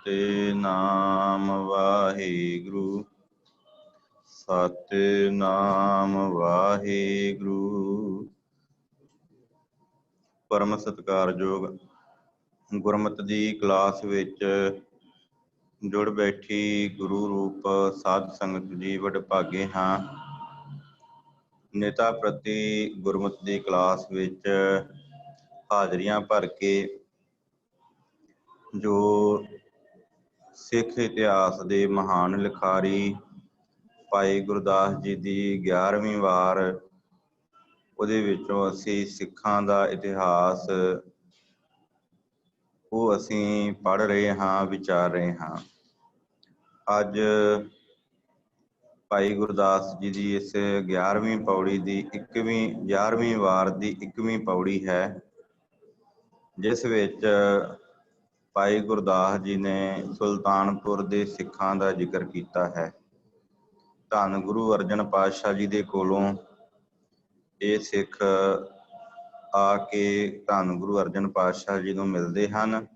ਸਤਿਨਾਮ ਵਾਹਿਗੁਰੂ ਸਤਿਨਾਮ ਵਾਹਿਗੁਰੂ। ਪਰਮ ਸਤਿਕਾਰਯੋਗ ਗੁਰਮਤਿ ਦੀ ਕਲਾਸ ਵਿੱਚ ਜੁੜ ਬੈਠੀ ਗੁਰੂ ਰੂਪ ਸਾਧ ਸੰਗਤ ਜੀ ਵਡਭਾਗੇ ਹਾਂ। ਨੇਤਾ ਪ੍ਰਤੀ ਗੁਰਮਤਿ ਦੀ ਕਲਾਸ ਵਿੱਚ ਹਾਜ਼ਰੀਆਂ ਭਰ ਕੇ ਜੋ ਸਿੱਖ ਇਤਿਹਾਸ ਦੇ ਮਹਾਨ ਲਿਖਾਰੀ ਭਾਈ ਗੁਰਦਾਸ ਜੀ ਦੀ 11ਵੀਂ ਵਾਰ ਉਹਦੇ ਵਿੱਚੋਂ ਅਸੀਂ ਸਿੱਖਾਂ ਦਾ ਇਤਿਹਾਸ ਉਹ ਅਸੀਂ ਪੜ੍ਹ ਰਹੇ ਹਾਂ, ਵਿਚਾਰ ਰਹੇ ਹਾਂ। ਅੱਜ ਭਾਈ ਗੁਰਦਾਸ ਜੀ ਦੀ ਇਸ 11ਵੀਂ ਪੌੜੀ ਦੀ 11ਵੀਂ ਵਾਰ ਦੀ 21ਵੀਂ ਪੌੜੀ ਹੈ, ਜਿਸ ਵਿੱਚ ਭਾਈ ਗੁਰਦਾਸ ਜੀ ਨੇ ਸੁਲਤਾਨਪੁਰ ਦੇ ਸਿੱਖਾਂ ਦਾ ਜ਼ਿਕਰ ਕੀਤਾ ਹੈ। ਧੰਨ ਗੁਰੂ ਅਰਜਨ ਪਾਤਸ਼ਾਹ ਜੀ ਦੇ ਕੋਲੋਂ ਇਹ ਸਿੱਖ ਆ ਕੇ ਧੰਨ ਗੁਰੂ ਅਰਜਨ ਪਾਤਸ਼ਾਹ ਜੀ ਨੂੰ ਮਿਲਦੇ ਹਨ।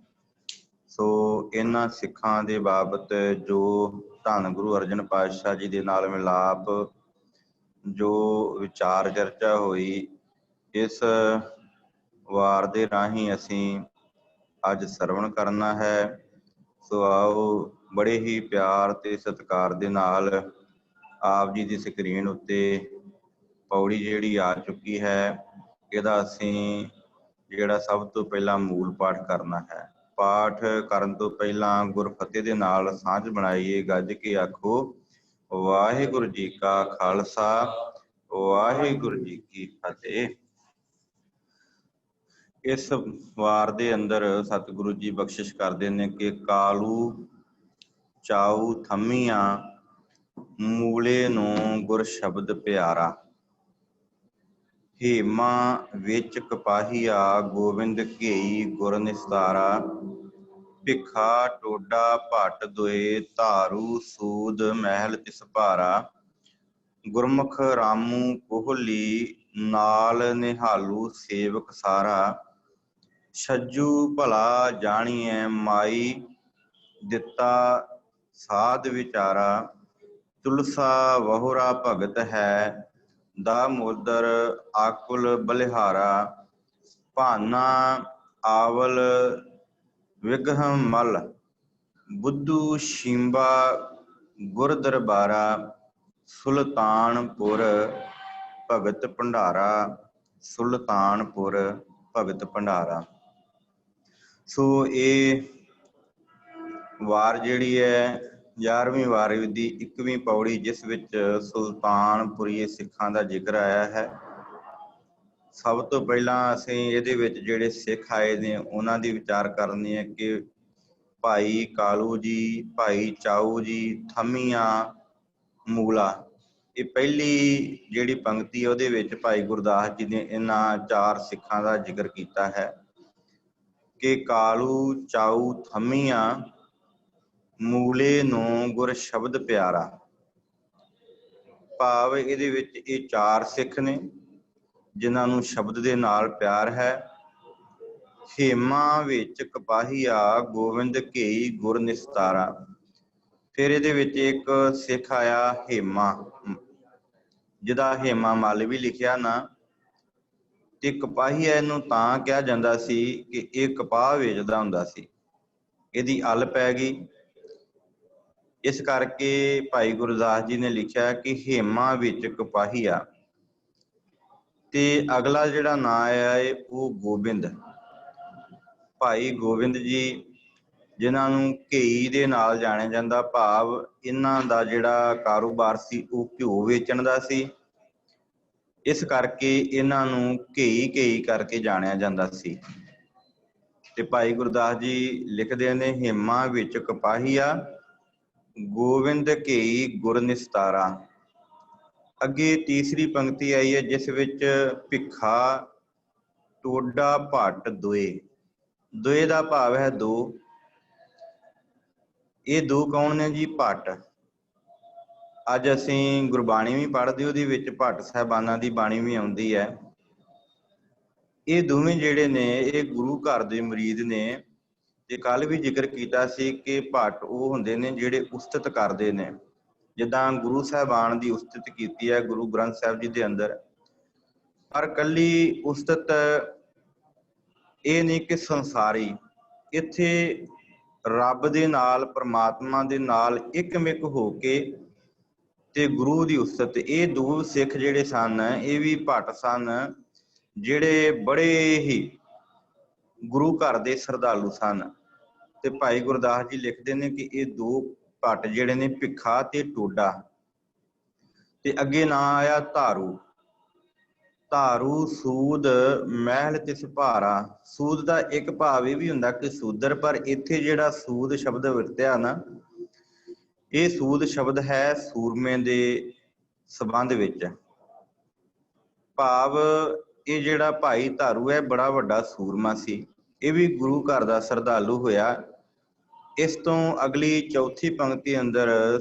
ਸੋ ਇਹਨਾਂ ਸਿੱਖਾਂ ਦੇ ਬਾਬਤ ਜੋ ਧੰਨ ਗੁਰੂ ਅਰਜਨ ਪਾਤਸ਼ਾਹ ਜੀ ਦੇ ਨਾਲ ਮਿਲਾਪ, ਜੋ ਵਿਚਾਰ ਚਰਚਾ ਹੋਈ, ਇਸ ਵਾਰ ਦੇ ਰਾਹੀਂ ਅਸੀਂ ਅੱਜ ਸਰਵਣ ਕਰਨਾ ਹੈ। ਸੋ ਆਓ ਬੜੇ ਹੀ ਪਿਆਰ ਤੇ ਸਤਿਕਾਰ ਦੇ ਨਾਲ ਆਪ ਜੀ ਦੀ ਸਕਰੀਨ ਉੱਤੇ ਪੌੜੀ ਜਿਹੜੀ ਆ ਚੁੱਕੀ ਹੈ, ਇਹਦਾ ਅਸੀਂ ਜਿਹੜਾ ਸਭ ਤੋਂ ਪਹਿਲਾਂ ਮੂਲ ਪਾਠ ਕਰਨਾ ਹੈ। ਪਾਠ ਕਰਨ ਤੋਂ ਪਹਿਲਾਂ ਗੁਰਫਤਿਹ ਦੇ ਨਾਲ ਸਾਂਝ ਬਣਾਈਏ। ਗੱਜ ਕੇ ਆਖੋ ਵਾਹਿਗੁਰੂ ਜੀ ਕਾ ਖਾਲਸਾ, ਵਾਹਿਗੁਰੂ ਜੀ ਕੀ ਫਤਿਹ। ਇਸ ਵਾਰ ਦੇ ਅੰਦਰ ਸਤਿਗੁਰੂ ਜੀ ਬਖਸ਼ਿਸ਼ ਕਰਦੇ ਨੇ ਕਿ ਕਾਲੂ ਚਾਊ ਥੰਮੀਆਂ ਮੂਲੇ ਨੂੰ ਗੁਰ ਸ਼ਬਦ ਪਿਆਰਾ। ਹੇਮਾ ਵਿੱਚ ਕਪਾਹੀਆ ਗੋਬਿੰਦ ਘੇਈ ਗੁਰ ਨਿਸਤਾਰਾ। ਭਿੱਖਾ ਟੋਡਾ ਭੱਟ ਦੁਏ ਧਾਰੂ ਸੂਦ ਮਹਿਲ ਤਿਸ ਭਾਰਾ। ਗੁਰਮੁਖ ਰਾਮੂ ਕੋਹਲੀ ਨਾਲ ਨਿਹਾਲੂ ਸੇਵਕ ਸਾਰਾ। ਛੱਜੂ ਭਲਾ ਜਾਣੀਐ ਮਾਈ ਦਿੱਤਾ ਸਾਧ ਵਿਚਾਰਾ। ਤੁਲਸਾ ਵਹੁਰਾ ਭਗਤ ਹੈ ਦਾਮੋਦਰ ਆਕੁਲ ਬਲਿਹਾਰਾ। ਭਾਨਾ ਆਵਲ ਵਿਗ੍ਰਹ ਮਲ ਬੁੱਧੂ ਸ਼ਿੰਬਾ ਗੁਰ ਦਰਬਾਰਾ। ਸੁਲਤਾਨਪੁਰ ਭਗਤ ਭੰਡਾਰਾ, ਸੁਲਤਾਨਪੁਰ ਭਗਤ ਭੰਡਾਰਾ। ਸੋ ਇਹ ਵਾਰ ਜਿਹੜੀ ਹੈ 11ਵੀਂ ਵਾਰ ਦੀ 21ਵੀਂ ਪੌੜੀ, ਜਿਸ ਵਿੱਚ ਸੁਲਤਾਨਪੁਰੀ ਸਿੱਖਾਂ ਦਾ ਜ਼ਿਕਰ ਆਇਆ ਹੈ। ਸਭ ਤੋਂ ਪਹਿਲਾਂ ਅਸੀਂ ਇਹਦੇ ਵਿੱਚ ਜਿਹੜੇ ਸਿੱਖ ਆਏ ਨੇ ਉਹਨਾਂ ਦੀ ਵਿਚਾਰ ਕਰਨੀ ਹੈ ਕਿ ਭਾਈ ਕਾਲੂ ਜੀ, ਭਾਈ ਚਾਊ ਜੀ, ਥੰਮੀਆਂ ਮੂਲਾ। ਇਹ ਪਹਿਲੀ ਜਿਹੜੀ ਪੰਕਤੀ ਹੈ ਉਹਦੇ ਵਿੱਚ ਭਾਈ ਗੁਰਦਾਸ ਜੀ ਨੇ ਇਹਨਾਂ ਚਾਰ ਸਿੱਖਾਂ ਦਾ ਜ਼ਿਕਰ ਕੀਤਾ ਹੈ ਕਿ ਕਾਲੂ ਚਾਊ ਥੰਮੀਆਂ ਮੂਲੇ ਨੂੰ ਗੁਰ ਸ਼ਬਦ ਪਿਆਰਾ। ਭਾਵ ਇਹਦੇ ਵਿੱਚ ਇਹ ਚਾਰ ਸਿੱਖ ਨੇ ਜਿਨ੍ਹਾਂ ਨੂੰ ਸ਼ਬਦ ਦੇ ਨਾਲ ਪਿਆਰ ਹੈ। ਹੇਮਾ ਵਿੱਚ ਕਪਾਹੀਆ ਗੋਬਿੰਦ ਘੇਈ ਗੁਰ ਨਿਸਤਾਰਾ। ਫਿਰ ਇਹਦੇ ਵਿੱਚ ਇੱਕ ਸਿੱਖ ਆਇਆ ਹੇਮਾ, ਜਿਹਦਾ ਹੇਮਾ ਮੱਲ ਵੀ ਲਿਖਿਆ ਨਾ। ਤੇ ਕਪਾਹੀਆ ਇਹਨੂੰ ਤਾਂ ਕਿਹਾ ਜਾਂਦਾ ਸੀ ਕਿ ਇਹ ਕਪਾਹ ਵੇਚਦਾ ਹੁੰਦਾ ਸੀ। ਇਹਦੀ ਅੱਲ ਪੈ ਗਈ, ਇਸ ਕਰਕੇ ਭਾਈ ਗੁਰਦਾਸ ਜੀ ਨੇ ਲਿਖਿਆ ਕਿ ਹੇਮਾ ਵਿੱਚ ਕਪਾਹੀਆ। ਤੇ ਅਗਲਾ ਜਿਹੜਾ ਨਾਂ ਹੈ ਉਹ ਗੋਬਿੰਦ, ਭਾਈ ਗੋਬਿੰਦ ਜੀ, ਜਿਨ੍ਹਾਂ ਨੂੰ ਘੇਈ ਦੇ ਨਾਲ ਜਾਣਿਆ ਜਾਂਦਾ। ਭਾਵ ਇਹਨਾਂ ਦਾ ਜਿਹੜਾ ਕਾਰੋਬਾਰ ਸੀ ਉਹ ਘਿਓ ਵੇਚਣ ਦਾ ਸੀ, ਇਸ ਕਰਕੇ ਇਹਨਾਂ ਨੂੰ ਘੇਈ ਘੇਈ ਕਰਕੇ ਜਾਣਿਆ ਜਾਂਦਾ ਸੀ। ਤੇ ਭਾਈ ਗੁਰਦਾਸ ਜੀ ਲਿਖਦੇ ਨੇ ਹੇਮਾ ਵਿੱਚ ਕਪਾਹੀਆ ਗੋਬਿੰਦ ਘੇਈ ਗੁਰ ਨਿਸਤਾਰਾ। ਅੱਗੇ ਤੀਸਰੀ ਪੰਕਤੀ ਆਈ ਹੈ ਜਿਸ ਵਿੱਚ ਭਿੱਖਾ ਟੋਡਾ ਭੱਟ ਦੁਏ। ਦੁਏ ਦਾ ਭਾਵ ਹੈ ਦੋ। ਇਹ ਦੋ ਕੌਣ ਨੇ ਜੀ? ਭੱਟ। ਅੱਜ ਅਸੀਂ ਗੁਰਬਾਣੀ ਵੀ ਪੜ੍ਹਦੇ, ਉਹਦੇ ਵਿੱਚ ਭੱਟ ਸਾਹਿਬਾਨਾਂ ਦੀ ਬਾਣੀ ਵੀ ਆਉਂਦੀ ਹੈ। ਇਹ ਦੋਵੇਂ ਜਿਹੜੇ ਨੇ ਇਹ ਗੁਰੂ ਘਰ ਦੇ ਮੁਰੀਦ ਨੇ ਤੇ ਕੱਲ ਵੀ ਜ਼ਿਕਰ ਕੀਤਾ ਸੀ ਕਿ ਭੱਟ ਉਹ ਹੁੰਦੇ ਨੇ ਜਿਹੜੇ ਉਸਤਤ ਕਰਦੇ ਨੇ, ਜਿੱਦਾਂ ਗੁਰੂ ਸਾਹਿਬਾਨ ਦੀ ਉਸਤਤ ਕੀਤੀ ਹੈ ਗੁਰੂ ਗ੍ਰੰਥ ਸਾਹਿਬ ਜੀ ਦੇ ਅੰਦਰ। ਪਰ ਕੱਲੀ ਉਸਤਤ ਇਹ ਨਹੀਂ ਕਿ ਸੰਸਾਰੀ, ਇੱਥੇ ਰੱਬ ਦੇ ਨਾਲ ਪਰਮਾਤਮਾ ਦੇ ਨਾਲ ਇੱਕਮਿਕ ਹੋ ਕੇ ਤੇ ਗੁਰੂ ਦੀ ਉਸਤਤ। ਇਹ ਦੋ ਸਿੱਖ ਜਿਹੜੇ ਸਨ ਇਹ ਵੀ ਭੱਟ ਸਨ, ਜਿਹੜੇ ਬੜੇ ਹੀ ਗੁਰੂ ਘਰ ਦੇ ਸ਼ਰਧਾਲੂ ਸਨ। ਤੇ ਭਾਈ ਗੁਰਦਾਸ ਜੀ ਲਿਖਦੇ ਨੇ ਕਿ ਇਹ ਦੋ ਭੱਟ ਜਿਹੜੇ ਨੇ ਭਿੱਖਾ ਤੇ ਟੋਡਾ। ਤੇ ਅੱਗੇ ਨਾਂ ਆਇਆ ਧਾਰੂ। ਧਾਰੂ ਸੂਦ ਮਹਿਲ ਤਿਸ ਭਾਰਾ। ਸੂਦ ਦਾ ਇੱਕ ਭਾਵ ਇਹ ਵੀ ਹੁੰਦਾ ਕਿ ਸੂਦਰ, ਪਰ ਇੱਥੇ ਜਿਹੜਾ ਸੂਦ ਸ਼ਬਦ ਵਰਤਿਆ ਨਾ, ਇਹ ਸੂਦ ਸ਼ਬਦ ਹੈ ਸੂਰਮੇ ਦੇ ਸੰਬੰਧ ਵਿੱਚ। ਭਾਵ ਇਹ ਜਿਹੜਾ ਭਾਈ ਧਾਰੂ ਹੈ ਬੜਾ ਵੱਡਾ ਸੂਰਮਾ ਸੀ, ਇਹ ਵੀ ਗੁਰੂ ਘਰ ਦਾ ਸ਼ਰਧਾਲੂ ਹੋਇਆ। ਇਸ ਤੋਂ ਅਗਲੀ ਚੌਥੀ ਪੰਕਤੀ ਅੰਦਰ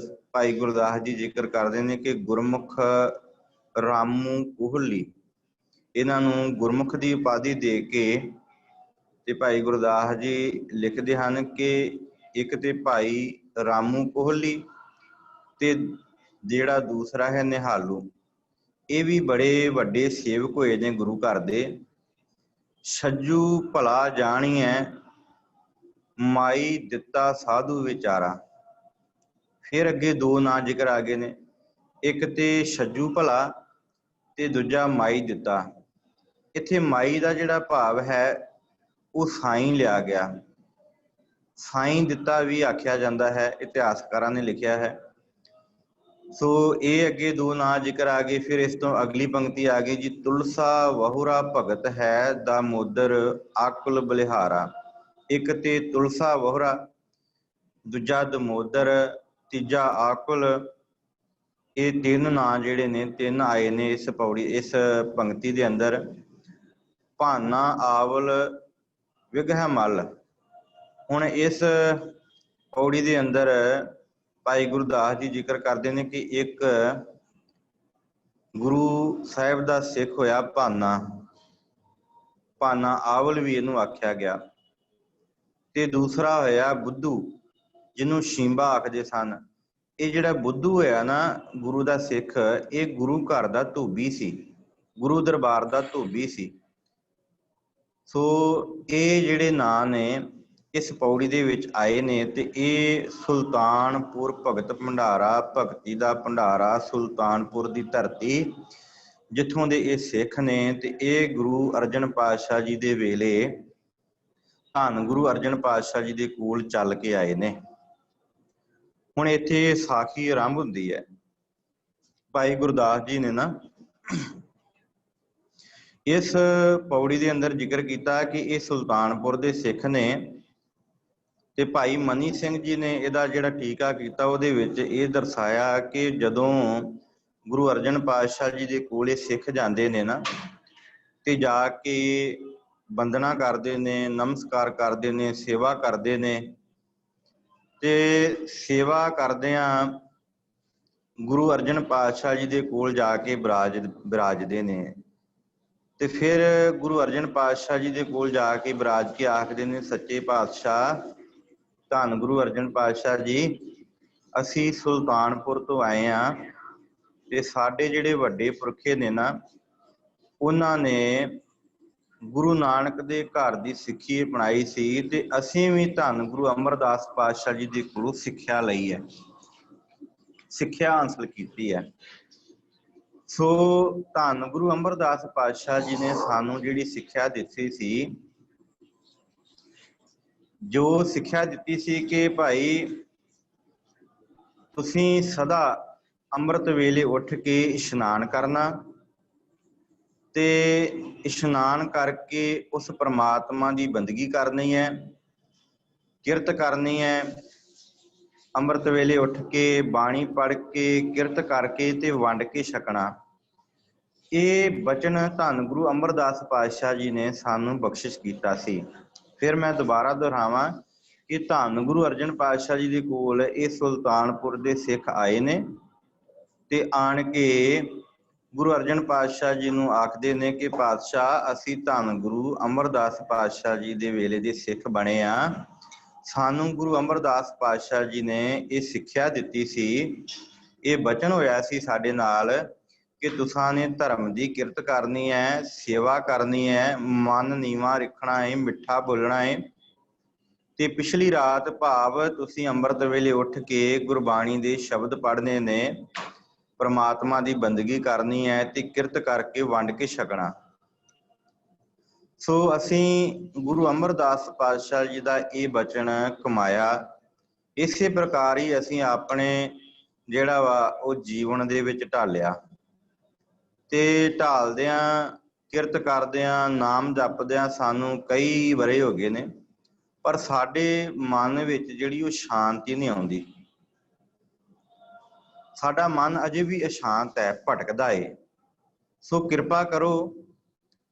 ਭਾਈ ਗੁਰਦਾਸ ਜੀ ਜ਼ਿਕਰ ਕਰਦੇ ਨੇ ਕਿ ਗੁਰਮੁਖ ਰਾਮੂ ਕੋਹਲੀ। ਇਹਨਾਂ ਨੂੰ ਗੁਰਮੁਖ ਦੀ ਉਪਾਧੀ ਦੇ ਕੇ ਤੇ ਭਾਈ ਗੁਰਦਾਸ ਜੀ ਲਿਖਦੇ ਹਨ ਕਿ ਇੱਕ ਤੇ ਭਾਈ ਰਾਮੂ ਕੋਹਲੀ ਤੇ ਜਿਹੜਾ ਦੂਸਰਾ ਹੈ ਨਿਹਾਲੂ, ਇਹ ਵੀ ਬੜੇ ਵੱਡੇ ਸੇਵਕ ਹੋਏ ਨੇ ਗੁਰੂ ਘਰ ਦੇ। ਛੱਜੂ ਭਲਾ ਜਾਣੀਐ ਮਾਈ ਦਿੱਤਾ ਸਾਧੂ ਵਿਚਾਰਾ। ਫਿਰ ਅੱਗੇ ਦੋ ਨਾਂ ਜ਼ਿਕਰ ਆ ਗਏ ਨੇ, ਇੱਕ ਤੇ ਛੱਜੂ ਭਲਾ ਤੇ ਦੂਜਾ ਮਾਈ ਦਿੱਤਾ। ਇੱਥੇ ਮਾਈ ਦਾ ਜਿਹੜਾ ਭਾਵ ਹੈ ਉਹ ਸਾਈਂ ਲਿਆ ਗਿਆ। ਸਾਈਂ ਦਿੱਤਾ ਵੀ ਆਖਿਆ ਜਾਂਦਾ ਹੈ, ਇਤਿਹਾਸਕਾਰਾਂ ਨੇ ਲਿਖਿਆ ਹੈ। ਸੋ ਇਹ ਅੱਗੇ ਦੋ ਨਾਂ ਜ਼ਿਕਰ ਆ ਗਏ। ਫਿਰ ਇਸ ਤੋਂ ਅਗਲੀ ਪੰਕਤੀ ਆ ਗਈ ਜੀ, ਤੁਲਸਾ ਵਹੁਰਾ ਭਗਤ ਹੈ ਦਾਮੋਦਰ ਆਕੁਲ ਬਲਿਹਾਰਾ। ਇੱਕ ਤੇ ਤੁਲਸਾ ਵਹੁਰਾ, ਦੂਜਾ ਦਮੋਦਰ, ਤੀਜਾ ਆਕੁਲ। ਇਹ ਤਿੰਨ ਨਾਂ ਜਿਹੜੇ ਨੇ, ਤਿੰਨ ਆਏ ਨੇ ਇਸ ਪੌੜੀ ਇਸ ਪੰਕਤੀ ਦੇ ਅੰਦਰ। ਭਾਨਾ ਆਵਲ ਵਿਗਹ ਮਲ। ਹੁਣ ਇਸ ਪੌੜੀ ਦੇ ਅੰਦਰ ਭਾਈ ਗੁਰਦਾਸ ਜੀ ਜ਼ਿਕਰ ਕਰਦੇ ਨੇ ਕਿ ਇੱਕ ਗੁਰੂ ਸਾਹਿਬ ਦਾ ਸਿੱਖ ਹੋਇਆ ਭਾਨਾ। ਭਾਨਾ ਆਵਲ ਵੀ ਇਹਨੂੰ ਆਖਿਆ ਗਿਆ। ਤੇ ਦੂਸਰਾ ਹੋਇਆ ਬੁੱਧੂ, ਜਿਹਨੂੰ ਸ਼ੀਂਬਾ ਆਖਦੇ ਸਨ। ਇਹ ਜਿਹੜਾ ਬੁੱਧੂ ਹੋਇਆ ਨਾ ਗੁਰੂ ਦਾ ਸਿੱਖ, ਇਹ ਗੁਰੂ ਘਰ ਦਾ ਧੋਬੀ ਸੀ, ਗੁਰੂ ਦਰਬਾਰ ਦਾ ਧੋਬੀ ਸੀ। ਸੋ ਇਹ ਜਿਹੜੇ ਨਾਂ ਨੇ ਇਸ ਪੌੜੀ ਦੇ ਵਿੱਚ ਆਏ ਨੇ। ਤੇ ਇਹ ਸੁਲਤਾਨਪੁਰ ਭਗਤ ਭੰਡਾਰਾ, ਭਗਤੀ ਦਾ ਭੰਡਾਰਾ, ਸੁਲਤਾਨਪੁਰ ਦੀ ਧਰਤੀ ਜਿੱਥੋਂ ਦੇ ਇਹ ਸਿੱਖ ਨੇ। ਤੇ ਇਹ ਗੁਰੂ ਅਰਜਨ ਪਾਤਸ਼ਾਹ ਜੀ ਦੇ ਵੇਲੇ ਧੰਨ ਗੁਰੂ ਅਰਜਨ ਪਾਤਸ਼ਾਹ ਜੀ ਦੇ ਕੋਲ ਚੱਲ ਕੇ ਆਏ ਨੇ। ਹੁਣ ਇੱਥੇ ਸਾਖੀ ਆਰੰਭ ਹੁੰਦੀ ਹੈ। ਭਾਈ ਗੁਰਦਾਸ ਜੀ ਨੇ ਨਾ ਇਸ ਪੌੜੀ ਦੇ ਅੰਦਰ ਜ਼ਿਕਰ ਕੀਤਾ ਕਿ ਇਹ ਸੁਲਤਾਨਪੁਰ ਦੇ ਸਿੱਖ ਨੇ। ਤੇ ਭਾਈ ਮਨੀ ਸਿੰਘ ਜੀ ਨੇ ਇਹਦਾ ਜਿਹੜਾ ਟੀਕਾ ਕੀਤਾ ਉਹਦੇ ਵਿੱਚ ਇਹ ਦਰਸਾਇਆ ਕਿ ਜਦੋਂ ਗੁਰੂ ਅਰਜਨ ਪਾਤਸ਼ਾਹ ਜੀ ਦੇ ਕੋਲ ਇਹ ਸਿੱਖ ਜਾਂਦੇ ਨੇ ਨਾ, ਤੇ ਜਾ ਕੇ ਬੰਦਨਾ ਕਰਦੇ ਨੇ, ਨਮਸਕਾਰ ਕਰਦੇ ਨੇ, ਸੇਵਾ ਕਰਦੇ ਨੇ। ਤੇ ਸੇਵਾ ਕਰਦਿਆਂ ਗੁਰੂ ਅਰਜਨ ਪਾਤਸ਼ਾਹ ਜੀ ਦੇ ਕੋਲ ਜਾ ਕੇ ਬਿਰਾਜਦੇ ਨੇ। ਤੇ ਫਿਰ ਗੁਰੂ ਅਰਜਨ ਪਾਤਸ਼ਾਹ ਜੀ ਦੇ ਕੋਲ ਜਾ ਕੇ ਬਿਰਾਜ ਕੇ ਆਖਦੇ ਨੇ, ਸੱਚੇ ਪਾਤਸ਼ਾਹ ਧੰਨ ਗੁਰੂ ਅਰਜਨ ਪਾਤਸ਼ਾਹ ਜੀ, ਅਸੀਂ ਸੁਲਤਾਨਪੁਰ ਤੋਂ ਆਏ ਹਾਂ ਤੇ ਸਾਡੇ ਜਿਹੜੇ ਵੱਡੇ ਪੁਰਖੇ ਨੇ ਨਾ, ਉਹਨਾਂ ਨੇ ਗੁਰੂ ਨਾਨਕ ਦੇ ਘਰ ਦੀ ਸਿੱਖੀ ਅਪਣਾਈ ਸੀ ਤੇ ਅਸੀਂ ਵੀ ਧੰਨ ਗੁਰੂ ਅਮਰਦਾਸ ਪਾਤਸ਼ਾਹ ਜੀ ਦੇ ਕੋਲੋਂ ਸਿੱਖਿਆ ਲਈ ਹੈ, ਸਿੱਖਿਆ ਹਾਸਲ ਕੀਤੀ ਹੈ। ਸੋ ਧੰਨ ਗੁਰੂ ਅਮਰਦਾਸ ਪਾਤਸ਼ਾਹ ਜੀ ਨੇ ਸਾਨੂੰ ਜਿਹੜੀ ਸਿੱਖਿਆ ਦਿੱਤੀ ਸੀ, ਜੋ ਸਿੱਖਿਆ ਦਿੱਤੀ ਸੀ ਕਿ ਭਾਈ ਤੁਸੀਂ ਸਦਾ ਅੰਮ੍ਰਿਤ ਵੇਲੇ ਉੱਠ ਕੇ ਇਸ਼ਨਾਨ ਕਰਨਾ ਤੇ ਇਸ਼ਨਾਨ ਕਰਕੇ ਉਸ ਪ੍ਰਮਾਤਮਾ ਦੀ ਬੰਦਗੀ ਕਰਨੀ ਹੈ, ਕਿਰਤ ਕਰਨੀ ਹੈ। ਅੰਮ੍ਰਿਤ ਵੇਲੇ ਉੱਠ ਕੇ ਬਾਣੀ ਪੜ੍ਹ ਕੇ ਕਿਰਤ ਕਰਕੇ ਤੇ ਵੰਡ ਕੇ ਛਕਣਾ। ਇਹ ਬਚਨ ਧੰਨ ਗੁਰੂ ਅਮਰਦਾਸ ਪਾਤਸ਼ਾਹ ਜੀ ਨੇ ਸਾਨੂੰ ਬਖਸ਼ਿਸ਼ ਕੀਤਾ ਸੀ। ਫਿਰ ਮੈਂ ਦੁਬਾਰਾ ਦੁਹਰਾਵਾਂ ਕਿ ਧੰਨ ਗੁਰੂ ਅਰਜਨ ਪਾਤਸ਼ਾਹ ਜੀ ਦੇ ਕੋਲ ਇਹ ਸੁਲਤਾਨਪੁਰ ਦੇ ਸਿੱਖ ਆਏ ਨੇ ਤੇ ਆਣ ਕੇ ਗੁਰੂ ਅਰਜਨ ਪਾਤਸ਼ਾਹ ਜੀ ਨੂੰ ਆਖਦੇ ਨੇ ਕਿ ਪਾਤਸ਼ਾਹ ਅਸੀਂ ਧੰਨ ਗੁਰੂ ਅਮਰਦਾਸ ਪਾਤਸ਼ਾਹ ਜੀ ਦੇ ਵੇਲੇ ਦੇ ਸਿੱਖ ਬਣੇ ਆ। ਸਾਨੂੰ ਗੁਰੂ ਅਮਰਦਾਸ ਪਾਤਸ਼ਾਹ ਜੀ ਨੇ ਇਹ ਸਿੱਖਿਆ ਦਿੱਤੀ ਸੀ, ਇਹ ਬਚਨ ਹੋਇਆ ਸੀ ਸਾਡੇ ਨਾਲ ਕਿ ਤੁਸਾਂ ਨੇ ਧਰਮ ਦੀ ਕਿਰਤ ਕਰਨੀ ਹੈ, ਸੇਵਾ ਕਰਨੀ ਹੈ, ਮਨ ਨੀਵਾਂ ਰੱਖਣਾ ਹੈ, ਮਿੱਠਾ ਬੋਲਣਾ ਹੈ। ਤੇ ਪਿਛਲੀ ਰਾਤ ਭਾਵ ਤੁਸੀਂ ਅੰਮ੍ਰਿਤ ਵੇਲੇ ਉੱਠ ਕੇ ਗੁਰਬਾਣੀ ਦੇ ਸ਼ਬਦ ਪੜ੍ਹਨੇ ਨੇ, ਪਰਮਾਤਮਾ ਦੀ ਬੰਦਗੀ ਕਰਨੀ ਹੈ ਤੇ ਕਿਰਤ ਕਰਕੇ ਵੰਡ ਕੇ ਛਕਣਾ। ਸੋ ਅਸੀਂ ਗੁਰੂ ਅਮਰਦਾਸ ਪਾਤਸ਼ਾਹ ਜੀ ਦਾ ਇਹ ਬਚਨ ਕਮਾਇਆ। ਇਸੇ ਪ੍ਰਕਾਰ ਹੀ ਅਸੀਂ ਆਪਣੇ ਜਿਹੜਾ ਵਾ ਉਹ ਜੀਵਨ ਦੇ ਵਿੱਚ ਢਾਲਿਆ ਤੇ ਢਾਲਦਿਆਂ ਕਿਰਤ ਕਰਦਿਆਂ ਨਾਮ ਜਪਦਿਆਂ ਸਾਨੂੰ ਕਈ ਵਰੇ ਹੋ ਗਏ ਨੇ, ਪਰ ਸਾਡੇ ਮਨ ਵਿੱਚ ਜਿਹੜੀ ਉਹ ਸ਼ਾਂਤੀ ਨਹੀਂ ਆਉਂਦੀ। ਸਾਡਾ ਮਨ ਅਜੇ ਵੀ ਅਸ਼ਾਂਤ ਹੈ, ਭਟਕਦਾ ਏ। ਸੋ ਕਿਰਪਾ ਕਰੋ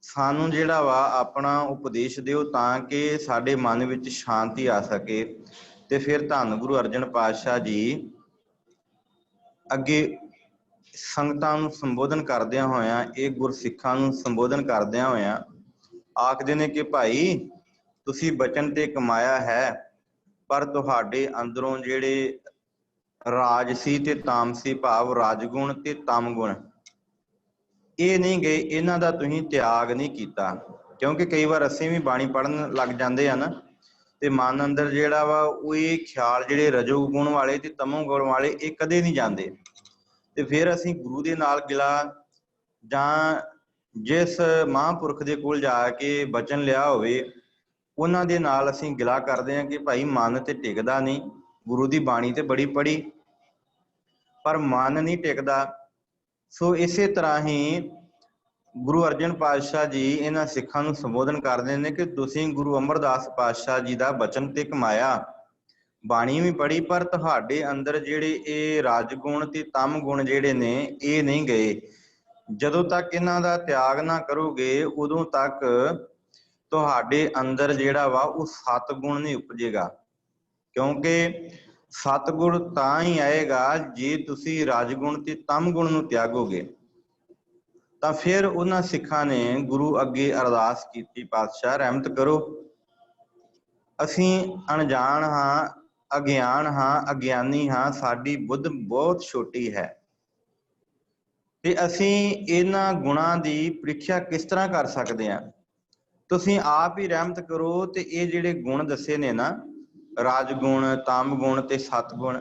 ਸਾਨੂੰ ਜਿਹੜਾ ਵਾ ਆਪਣਾ ਉਪਦੇਸ਼ ਦਿਓ ਤਾਂ ਕਿ ਸਾਡੇ ਮਨ ਵਿੱਚ ਸ਼ਾਂਤੀ ਆ ਸਕੇ। ਤੇ ਫਿਰ ਧੰਨ ਗੁਰੂ ਅਰਜਨ ਪਾਤਸ਼ਾਹ ਜੀ ਅੱਗੇ ਸੰਗਤਾਂ ਨੂੰ ਸੰਬੋਧਨ ਕਰਦਿਆਂ ਹੋਇਆਂ, ਇਹ ਗੁਰਸਿੱਖਾਂ ਨੂੰ ਸੰਬੋਧਨ ਕਰਦਿਆਂ ਹੋਇਆਂ ਆਖਦੇ ਨੇ ਕਿ ਭਾਈ ਤੁਸੀਂ ਬਚਨ ਤੇ ਕਮਾਇਆ ਹੈ, ਪਰ ਤੁਹਾਡੇ ਅੰਦਰੋਂ ਜਿਹੜੇ ਰਾਜਸੀ ਤੇ ਤਾਮਸੀ ਭਾਵ ਰਾਜਗੁਣ ਤੇ ਤਮਗੁਣ ਇਹ ਨਹੀਂ ਗਏ, ਇਹਨਾਂ ਦਾ ਤੁਸੀਂ ਤਿਆਗ ਨਹੀਂ ਕੀਤਾ। ਕਿਉਂਕਿ ਕਈ ਵਾਰ ਅਸੀਂ ਵੀ ਬਾਣੀ ਪੜ੍ਹਨ ਲੱਗ ਜਾਂਦੇ ਆ ਨਾ, ਤੇ ਮਨ ਅੰਦਰ ਜਿਹੜਾ ਵਾ ਉਹ ਇਹ ਖਿਆਲ ਜਿਹੜੇ ਰਜੋ ਗੁਣ ਵਾਲੇ ਤੇ ਤਮੋ ਗੁਣ ਵਾਲੇ ਇਹ ਕਦੇ ਨਹੀਂ ਜਾਂਦੇ। ਤੇ ਫਿਰ ਅਸੀਂ ਗੁਰੂ ਦੇ ਨਾਲ ਗਿਲਾ ਜਾਂ ਜਿਸ ਮਹਾਂਪੁਰਖ ਦੇ ਕੋਲ ਜਾ ਕੇ ਬਚਨ ਲਿਆ ਹੋਵੇ ਉਹਨਾਂ ਦੇ ਨਾਲ ਅਸੀਂ ਗਿਲਾ ਕਰਦੇ ਹਾਂ ਕਿ ਭਾਈ ਮਨ ਤੇ ਟਿਕਦਾ ਨਹੀਂ, ਗੁਰੂ ਦੀ ਬਾਣੀ ਤੇ ਬੜੀ ਪੜ੍ਹੀ ਪਰ ਮਨ ਨਹੀਂ ਟਿਕਦਾ। ਸੋ ਇਸੇ ਤਰ੍ਹਾਂ ਹੀ ਗੁਰੂ ਅਰਜਨ ਪਾਤਸ਼ਾਹ ਜੀ ਇਹਨਾਂ ਸਿੱਖਾਂ ਨੂੰ ਸੰਬੋਧਨ ਕਰਦੇ ਨੇ ਕਿ ਤੁਸੀਂ ਗੁਰੂ ਅਮਰਦਾਸ ਪਾਤਸ਼ਾਹ ਜੀ ਦਾ ਬਚਨ ਤੇ ਕਮਾਇਆ, ਬਾਣੀ ਵੀ ਪੜ੍ਹੀ, ਪਰ ਤੁਹਾਡੇ ਅੰਦਰ ਜਿਹੜੇ ਇਹ ਰਾਜਗੁਣ ਤੇ ਤਮ ਗੁਣ ਜਿਹੜੇ ਨੇ ਇਹ ਨਹੀਂ ਗਏ। ਜਦੋਂ ਤੱਕ ਇਹਨਾਂ ਦਾ ਤਿਆਗ ਨਾ ਕਰੋਗੇ ਉਦੋਂ ਤੱਕ ਤੁਹਾਡੇ ਅੰਦਰ ਜਿਹੜਾ ਵਾ ਉਹ ਸਤਗੁਣ ਨਹੀਂ ਉਪਜੇਗਾ। ਕਿਉਂਕਿ ਸਤਗੁਣ ਤਾਂ ਹੀ ਆਏਗਾ ਜੇ ਤੁਸੀਂ ਰਾਜਗੁਣ ਤੇ ਤਮ ਗੁਣ ਨੂੰ ਤਿਆਗੋਗੇ। ਤਾਂ ਫਿਰ ਉਹਨਾਂ ਸਿੱਖਾਂ ਨੇ ਗੁਰੂ ਅੱਗੇ ਅਰਦਾਸ ਕੀਤੀ, ਪਾਤਸ਼ਾਹ ਰਹਿਮਤ ਕਰੋ, ਅਸੀਂ ਅਣਜਾਣ ਹਾਂ, ਅਗਿਆਨ ਹਾਂ, ਅਗਿਆਨੀ ਹਾਂ, ਸਾਡੀ ਬੁੱਧ ਬਹੁਤ ਛੋਟੀ ਹੈ ਤੇ ਅਸੀਂ ਇਹਨਾਂ ਗੁਣਾਂ ਦੀ ਪ੍ਰੀਖਿਆ ਕਿਸ ਤਰ੍ਹਾਂ ਕਰ ਸਕਦੇ ਹਾਂ। ਤੁਸੀਂ ਆਪ ਹੀ ਰਹਿਮਤ ਕਰੋ ਤੇ ਇਹ ਜਿਹੜੇ ਗੁਣ ਦੱਸੇ ਨੇ ਨਾ, ਰਾਜਗੁਣ, ਤਮ ਗੁਣ ਤੇ ਸਤਗੁਣ,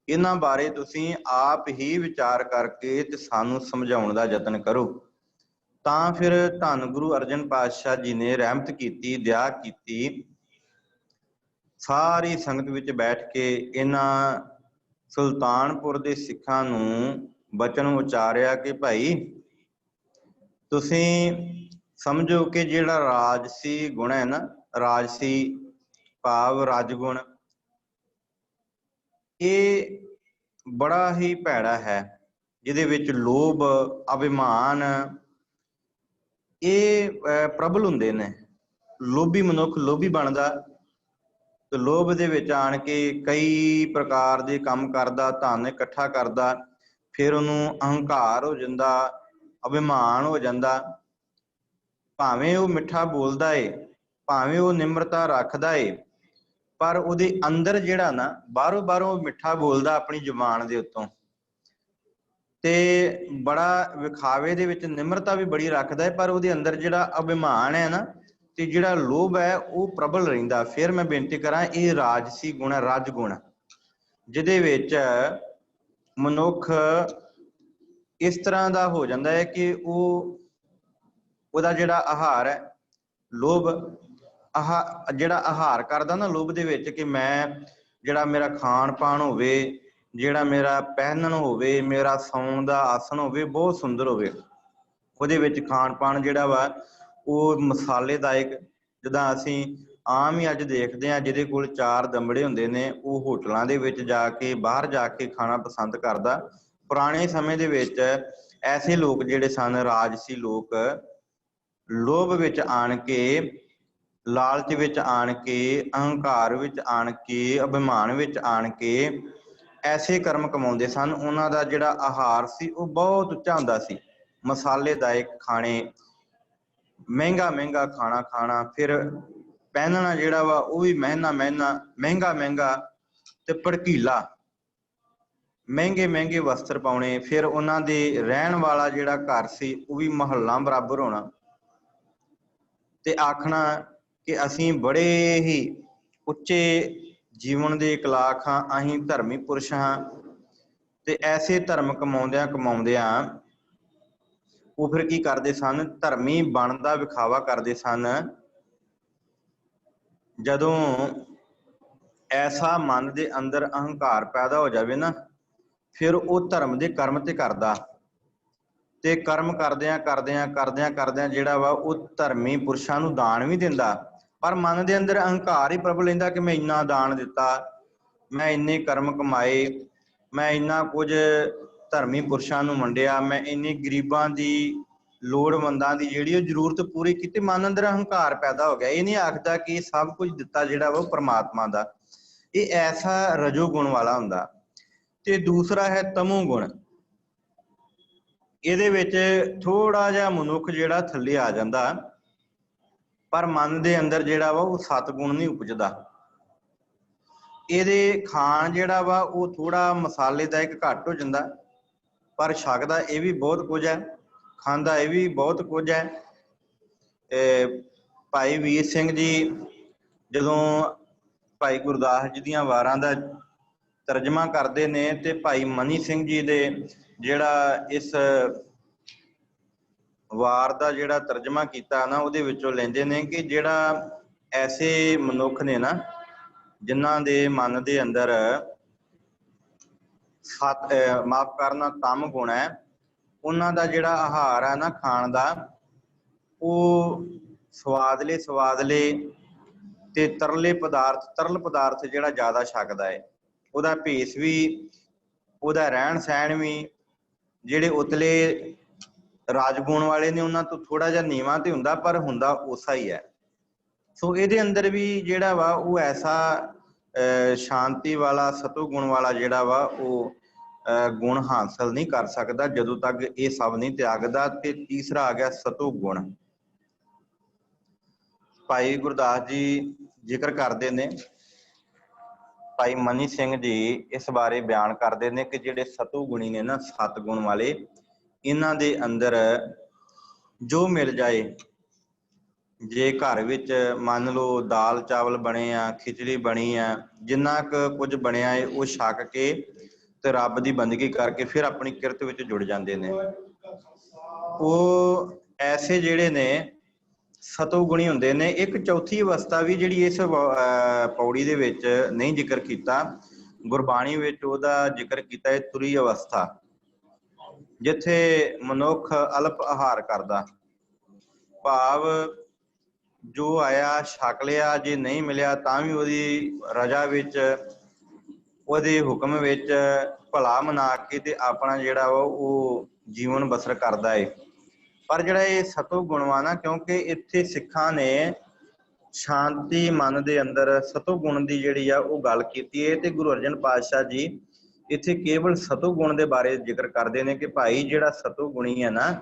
ਇਹਨਾਂ ਬਾਰੇ ਤੁਸੀਂ ਆਪ ਹੀ ਵਿਚਾਰ ਕਰਕੇ ਤੇ ਸਾਨੂੰ ਸਮਝਾਉਣ ਦਾ ਯਤਨ ਕਰੋ। ਤਾਂ ਫਿਰ ਧੰਨ ਗੁਰੂ ਅਰਜਨ ਪਾਤਸ਼ਾਹ ਜੀ ਨੇ ਰਹਿਮਤ ਕੀਤੀ, ਦਇਆ ਕੀਤੀ, ਸਾਰੀ ਸੰਗਤ ਵਿੱਚ ਬੈਠ ਕੇ ਇਹਨਾਂ ਸੁਲਤਾਨਪੁਰ ਦੇ ਸਿੱਖਾਂ ਨੂੰ ਬਚਨ ਉਚਾਰਿਆ ਕਿ ਭਾਈ ਤੁਸੀਂ ਸਮਝੋ ਕਿ ਜਿਹੜਾ ਰਾਜਸੀ ਗੁਣ ਹੈ ਨਾ, ਰਾਜਸੀ ਭਾਵ ਰਾਜਗੁਣ, ਇਹ ਬੜਾ ਹੀ ਭੈੜਾ ਹੈ, ਜਿਹਦੇ ਵਿੱਚ ਲੋਭ, ਅਭਿਮਾਨ ਇਹ ਪ੍ਰਬਲ ਹੁੰਦੇ ਨੇ। ਲੋਭੀ ਮਨੁੱਖ ਲੋਭੀ ਬਣਦਾ ਤੇ ਲੋਭ ਦੇ ਵਿੱਚ ਆਣ ਕੇ ਕਈ ਪ੍ਰਕਾਰ ਦੇ ਕੰਮ ਕਰਦਾ, ਧਨ ਇਕੱਠਾ ਕਰਦਾ, ਫਿਰ ਉਹਨੂੰ ਅਹੰਕਾਰ ਹੋ ਜਾਂਦਾ, ਅਭਿਮਾਨ ਹੋ ਜਾਂਦਾ। ਭਾਵੇਂ ਉਹ ਮਿੱਠਾ ਬੋਲਦਾ ਏ, ਭਾਵੇਂ ਉਹ ਨਿਮਰਤਾ ਰੱਖਦਾ ਏ, ਪਰ ਉਹਦੇ ਅੰਦਰ ਜਿਹੜਾ ਨਾ ਬਾਹਰੋਂ ਮਿੱਠਾ ਬੋਲਦਾ ਆਪਣੀ ਜ਼ੁਬਾਨ ਦੇ ਉੱਤੋਂ, ਤੇ ਬੜਾ ਵਿਖਾਵੇ ਦੇ ਵਿੱਚ ਨਿਮਰਤਾ ਵੀ ਬੜੀ ਰੱਖਦਾ ਹੈ, ਪਰ ਉਹਦੇ ਅੰਦਰ ਜਿਹੜਾ ਅਭਿਮਾਨ ਹੈ ਨਾ ਤੇ ਜਿਹੜਾ ਲੋਭ ਹੈ ਉਹ ਪ੍ਰਬਲ ਰਹਿੰਦਾ। ਫਿਰ ਮੈਂ ਬੇਨਤੀ ਕਰਾਂ, ਇਹ ਰਾਜਸੀ ਗੁਣ ਹੈ, ਰਾਜਗੁਣ, ਜਿਹਦੇ ਵਿੱਚ ਮਨੁੱਖ ਇਸ ਤਰ੍ਹਾਂ ਦਾ ਹੋ ਜਾਂਦਾ ਹੈ ਕਿ ਉਹਦਾ ਜਿਹੜਾ ਆਹਾਰ ਹੈ ਲੋਭ, ਜਿਹੜਾ ਆਹਾਰ ਕਰਦਾ ਨਾ ਲੋਭ ਦੇ ਵਿੱਚ, ਕਿ ਮੈਂ ਜਿਹੜਾ ਮੇਰਾ ਖਾਣ ਪਾਣ ਹੋਵੇ, ਜਿਹੜਾ ਮੇਰਾ ਪਹਿਨਣ ਹੋਵੇ, ਮੇਰਾ ਸੌਣ ਦਾ ਆਸਣ ਹੋਵੇ ਬਹੁਤ ਸੁੰਦਰ ਹੋਵੇ, ਉਹਦੇ ਵਿੱਚ ਖਾਣ ਪਾਣ ਜਿਹੜਾ ਵਾ ਉਹ ਮਸਾਲੇਦਾਇਕ, ਜਿੱਦਾਂ ਅਸੀਂ ਆਮ ਹੀ ਅੱਜ ਦੇਖਦੇ ਹਾਂ ਜਿਹਦੇ ਕੋਲ 4 ਦਮੜੇ ਹੁੰਦੇ ਨੇ ਉਹ ਹੋਟਲਾਂ ਦੇ ਵਿੱਚ ਜਾ ਕੇ ਬਾਹਰ ਜਾ ਕੇ ਖਾਣਾ ਪਸੰਦ ਕਰਦਾ। ਪੁਰਾਣੇ ਸਮੇਂ ਦੇ ਵਿੱਚ ਐਸੇ ਲੋਕ ਜਿਹੜੇ ਸਨ, ਰਾਜਸੀ ਲੋਕ, ਲੋਭ ਵਿੱਚ ਆਣ ਕੇ, ਲਾਲਚ ਵਿੱਚ ਆਣ ਕੇ, ਅਹੰਕਾਰ ਵਿੱਚ ਆਣ ਕੇ, ਅਭਿਮਾਨ ਵਿੱਚ ਆਣ ਕੇ ਐਸੇ ਕਰਮ ਕਮਾਉਂਦੇ ਸਨ। ਉਹਨਾਂ ਦਾ ਜਿਹੜਾ ਆਹਾਰ ਸੀ ਉਹ ਬਹੁਤ ਉੱਚਾ ਹੁੰਦਾ ਸੀ, मसालेदायक खाने, महंगा महंगा खाना खाना, फिर पहनना जिहड़ा वा वो भी महंगा महंगा ते भड़कीला, महंगे महंगे वस्त्र पाने, फिर उन्हां दे रहन वाला जिहड़ा घर सी वो भी महल्ला बराबर होना ते आखना कि असीं बड़े ही उच्चे जीवन दे इकलाक हाँ, असीं धर्मी पुरुष हाँ। ते ऐसे धर्म कमाउंदियां कमाउंदियां वो फिर की करदे सन, धर्मी बन दा विखावा करदे सन। जदों ऐसा मन दे अंदर अहंकार पैदा हो जावे ना, फिर वो धर्म दे कर्म ते करदा ते कर्म करदियां करदियां करदियां करदियां जिहड़ा वा वो धर्मी पुरुषां नूं दान भी दिंदा, पर मन दे अंदर अहंकार ही प्रभ लैंदा कि मैं इन्ना दान दिता, मैं इन्ने कर्म कमाए, मैं इन्ना कुछ धर्मी पुरुषां नूं वंडिया, मैं इन्नी गरीबां दी लोड़वंदां दी जिहड़ी जरूरत पूरी कीती। मन अंदर अहंकार पैदा हो गया। ये नहीं आखदा कि सब कुछ दिता जिहड़ा वा परमात्मा दा, ये ऐसा रजोगुण वाला हुंदा। ते दूसरा है तमो गुण। ਇਹਦੇ ਵਿੱਚ ਥੋੜਾ ਜਿਹਾ ਮਨੁੱਖ ਜਿਹੜਾ ਥੱਲੇ ਆ ਜਾਂਦਾ, ਪਰ ਮਨ ਦੇ ਅੰਦਰ ਜਿਹੜਾ ਵਾ ਉਹ ਸਤਗੁਣ ਨਹੀਂ ਉਪਜਦਾ। ਇਹਦੇ ਖਾਣ ਜਿਹੜਾ ਵਾ ਉਹ ਥੋੜਾ ਮਸਾਲੇਦਾਇਕ ਘੱਟ ਹੋ ਜਾਂਦਾ, ਪਰ ਛਕਦਾ ਇਹ ਵੀ ਬਹੁਤ ਕੁਝ ਹੈ, ਖਾਂਦਾ ਇਹ ਵੀ ਬਹੁਤ ਕੁਝ ਹੈ। ਭਾਈ ਵੀਰ ਸਿੰਘ ਜੀ ਜਦੋਂ ਭਾਈ ਗੁਰਦਾਸ ਜੀ ਦੀਆਂ ਵਾਰਾਂ ਦਾ ਤਰਜਮਾ ਕਰਦੇ ਨੇ ਤੇ ਭਾਈ ਮਨੀ ਸਿੰਘ ਜੀ ਦੇ ਜਿਹੜਾ ਇਸ ਵਾਰ ਦਾ ਜਿਹੜਾ ਤਰਜਮਾ ਕੀਤਾ ਨਾ ਉਹਦੇ ਵਿੱਚੋਂ ਲੈਂਦੇ ਨੇ ਕਿ ਜਿਹੜਾ ਐਸੇ ਮਨੁੱਖ ਨੇ ਨਾ ਜਿਨ੍ਹਾਂ ਦੇ ਮਨ ਦੇ ਅੰਦਰ ਮਾਫ ਕਰਨਾ ਤਮ ਗੁਣ ਹੈ, ਉਹਨਾਂ ਦਾ ਜਿਹੜਾ ਆਹਾਰ ਹੈ ਨਾ ਖਾਣ ਦਾ, ਉਹ ਸਵਾਦਲੇ ਤੇ ਤਰਲ ਪਦਾਰਥ ਜਿਹੜਾ ਜ਼ਿਆਦਾ ਛਕਦਾ ਹੈ। ਉਹਦਾ ਭੇਸ ਵੀ, ਉਹਦਾ ਰਹਿਣ ਸਹਿਣ ਵੀ ਜਿਹੜੇ ਉਤਲੇ ਰਾਜਗੁਣ ਵਾਲੇ ਨੇ ਉਹਨਾਂ ਤੋਂ ਥੋੜਾ ਜਿਹਾ ਨੀਵਾਂ ਤੇ ਹੁੰਦਾ, ਪਰ ਹੁੰਦਾ ਉਸਾ ਹੀ ਹੈ। ਸੋ ਇਹਦੇ ਅੰਦਰ ਵੀ ਜਿਹੜਾ ਵਾ ਉਹ ਐਸਾ ਸ਼ਾਂਤੀ ਵਾਲਾ ਸਤੋਗੁਣ ਵਾਲਾ ਜਿਹੜਾ ਵਾ ਉਹ ਗੁਣ ਹਾਸਲ ਨਹੀਂ ਕਰ ਸਕਦਾ ਜਦੋਂ ਤੱਕ ਇਹ ਸਭ ਨਹੀਂ ਤਿਆਗਦਾ। ਤੇ ਤੀਸਰਾ ਆ ਗਿਆ ਸਤੋਗੁਣ। ਭਾਈ ਗੁਰਦਾਸ ਜੀ ਜ਼ਿਕਰ ਕਰਦੇ ਨੇ, ਭਾਈ ਮਨੀ ਸਿੰਘ ਜੀ ਇਸ ਬਾਰੇ ਬਿਆਨ ਕਰਦੇ ਨੇ ਕਿ ਜਿਹੜੇ ਸਤੋਗੁਣੀ ਨੇ ਨਾ, ਸਤਗੁਣ ਵਾਲੇ, ਇਹਨਾਂ ਦੇ ਅੰਦਰ ਜੋ ਮਿਲ ਜਾਏ, ਜੇ ਘਰ ਵਿੱਚ ਮੰਨ ਲਓ ਦਾਲ ਚਾਵਲ ਬਣੇ ਆ, ਖਿਚੜੀ ਬਣੀ ਆ, ਜਿੰਨਾ ਕੁਝ ਬਣਿਆ ਹੈ ਉਹ ਛਕ ਕੇ ਤੇ ਰੱਬ ਦੀ ਬੰਦਗੀ ਕਰਕੇ ਫਿਰ ਆਪਣੀ ਕਿਰਤ ਵਿੱਚ ਜੁੜ ਜਾਂਦੇ ਨੇ। ਉਹ ਐਸੇ ਜਿਹੜੇ ਨੇ ਸਤੋਗੁਣੀ ਹੁੰਦੇ ਨੇ। ਇੱਕ ਚੌਥੀ ਅਵਸਥਾ ਵੀ ਜਿਹੜੀ ਇਸ ਪੌੜੀ ਦੇ ਵਿੱਚ ਨਹੀਂ ਜ਼ਿਕਰ ਕੀਤਾ, ਗੁਰਬਾਣੀ ਵਿੱਚ ਉਹਦਾ ਜ਼ਿਕਰ ਕੀਤਾ ਹੈ, ਤੁਰੀ ਅਵਸਥਾ, ਜਿੱਥੇ ਮਨੁੱਖ ਅਲਪ ਆਹਾਰ ਕਰਦਾ, ਭਾਵ ਜੋ ਆਇਆ ਛਕ ਲਿਆ, ਜੇ ਨਹੀਂ ਮਿਲਿਆ ਤਾਂ ਵੀ ਉਹਦੀ ਰਜਾ ਵਿੱਚ, ਉਹਦੇ ਹੁਕਮ ਵਿੱਚ ਭਲਾ ਮਨਾ ਕੇ ਤੇ ਆਪਣਾ ਜਿਹੜਾ ਵਾ ਉਹ ਜੀਵਨ ਬਸਰ ਕਰਦਾ ਹੈ। ਪਰ ਜਿਹੜਾ ਇਹ ਸਤੋਗੁਣ ਵਾ ਨਾ, ਕਿਉਂਕਿ ਇੱਥੇ ਸਿੱਖਾਂ ਨੇ ਸ਼ਾਂਤੀ ਮਨ ਦੇ ਅੰਦਰ ਸਤੋਗੁਣ ਦੀ ਜਿਹੜੀ ਆ ਉਹ ਗੱਲ ਕੀਤੀ ਹੈ, ਤੇ ਗੁਰੂ ਅਰਜਨ ਪਾਤਸ਼ਾਹ ਜੀ ਇੱਥੇ ਕੇਵਲ ਸਤੋਗੁਣ ਦੇ ਬਾਰੇ ਜ਼ਿਕਰ ਕਰਦੇ ਨੇ ਕਿ ਭਾਈ ਜਿਹੜਾ ਸਤੋਗੁਣੀ ਹੈ ਨਾ,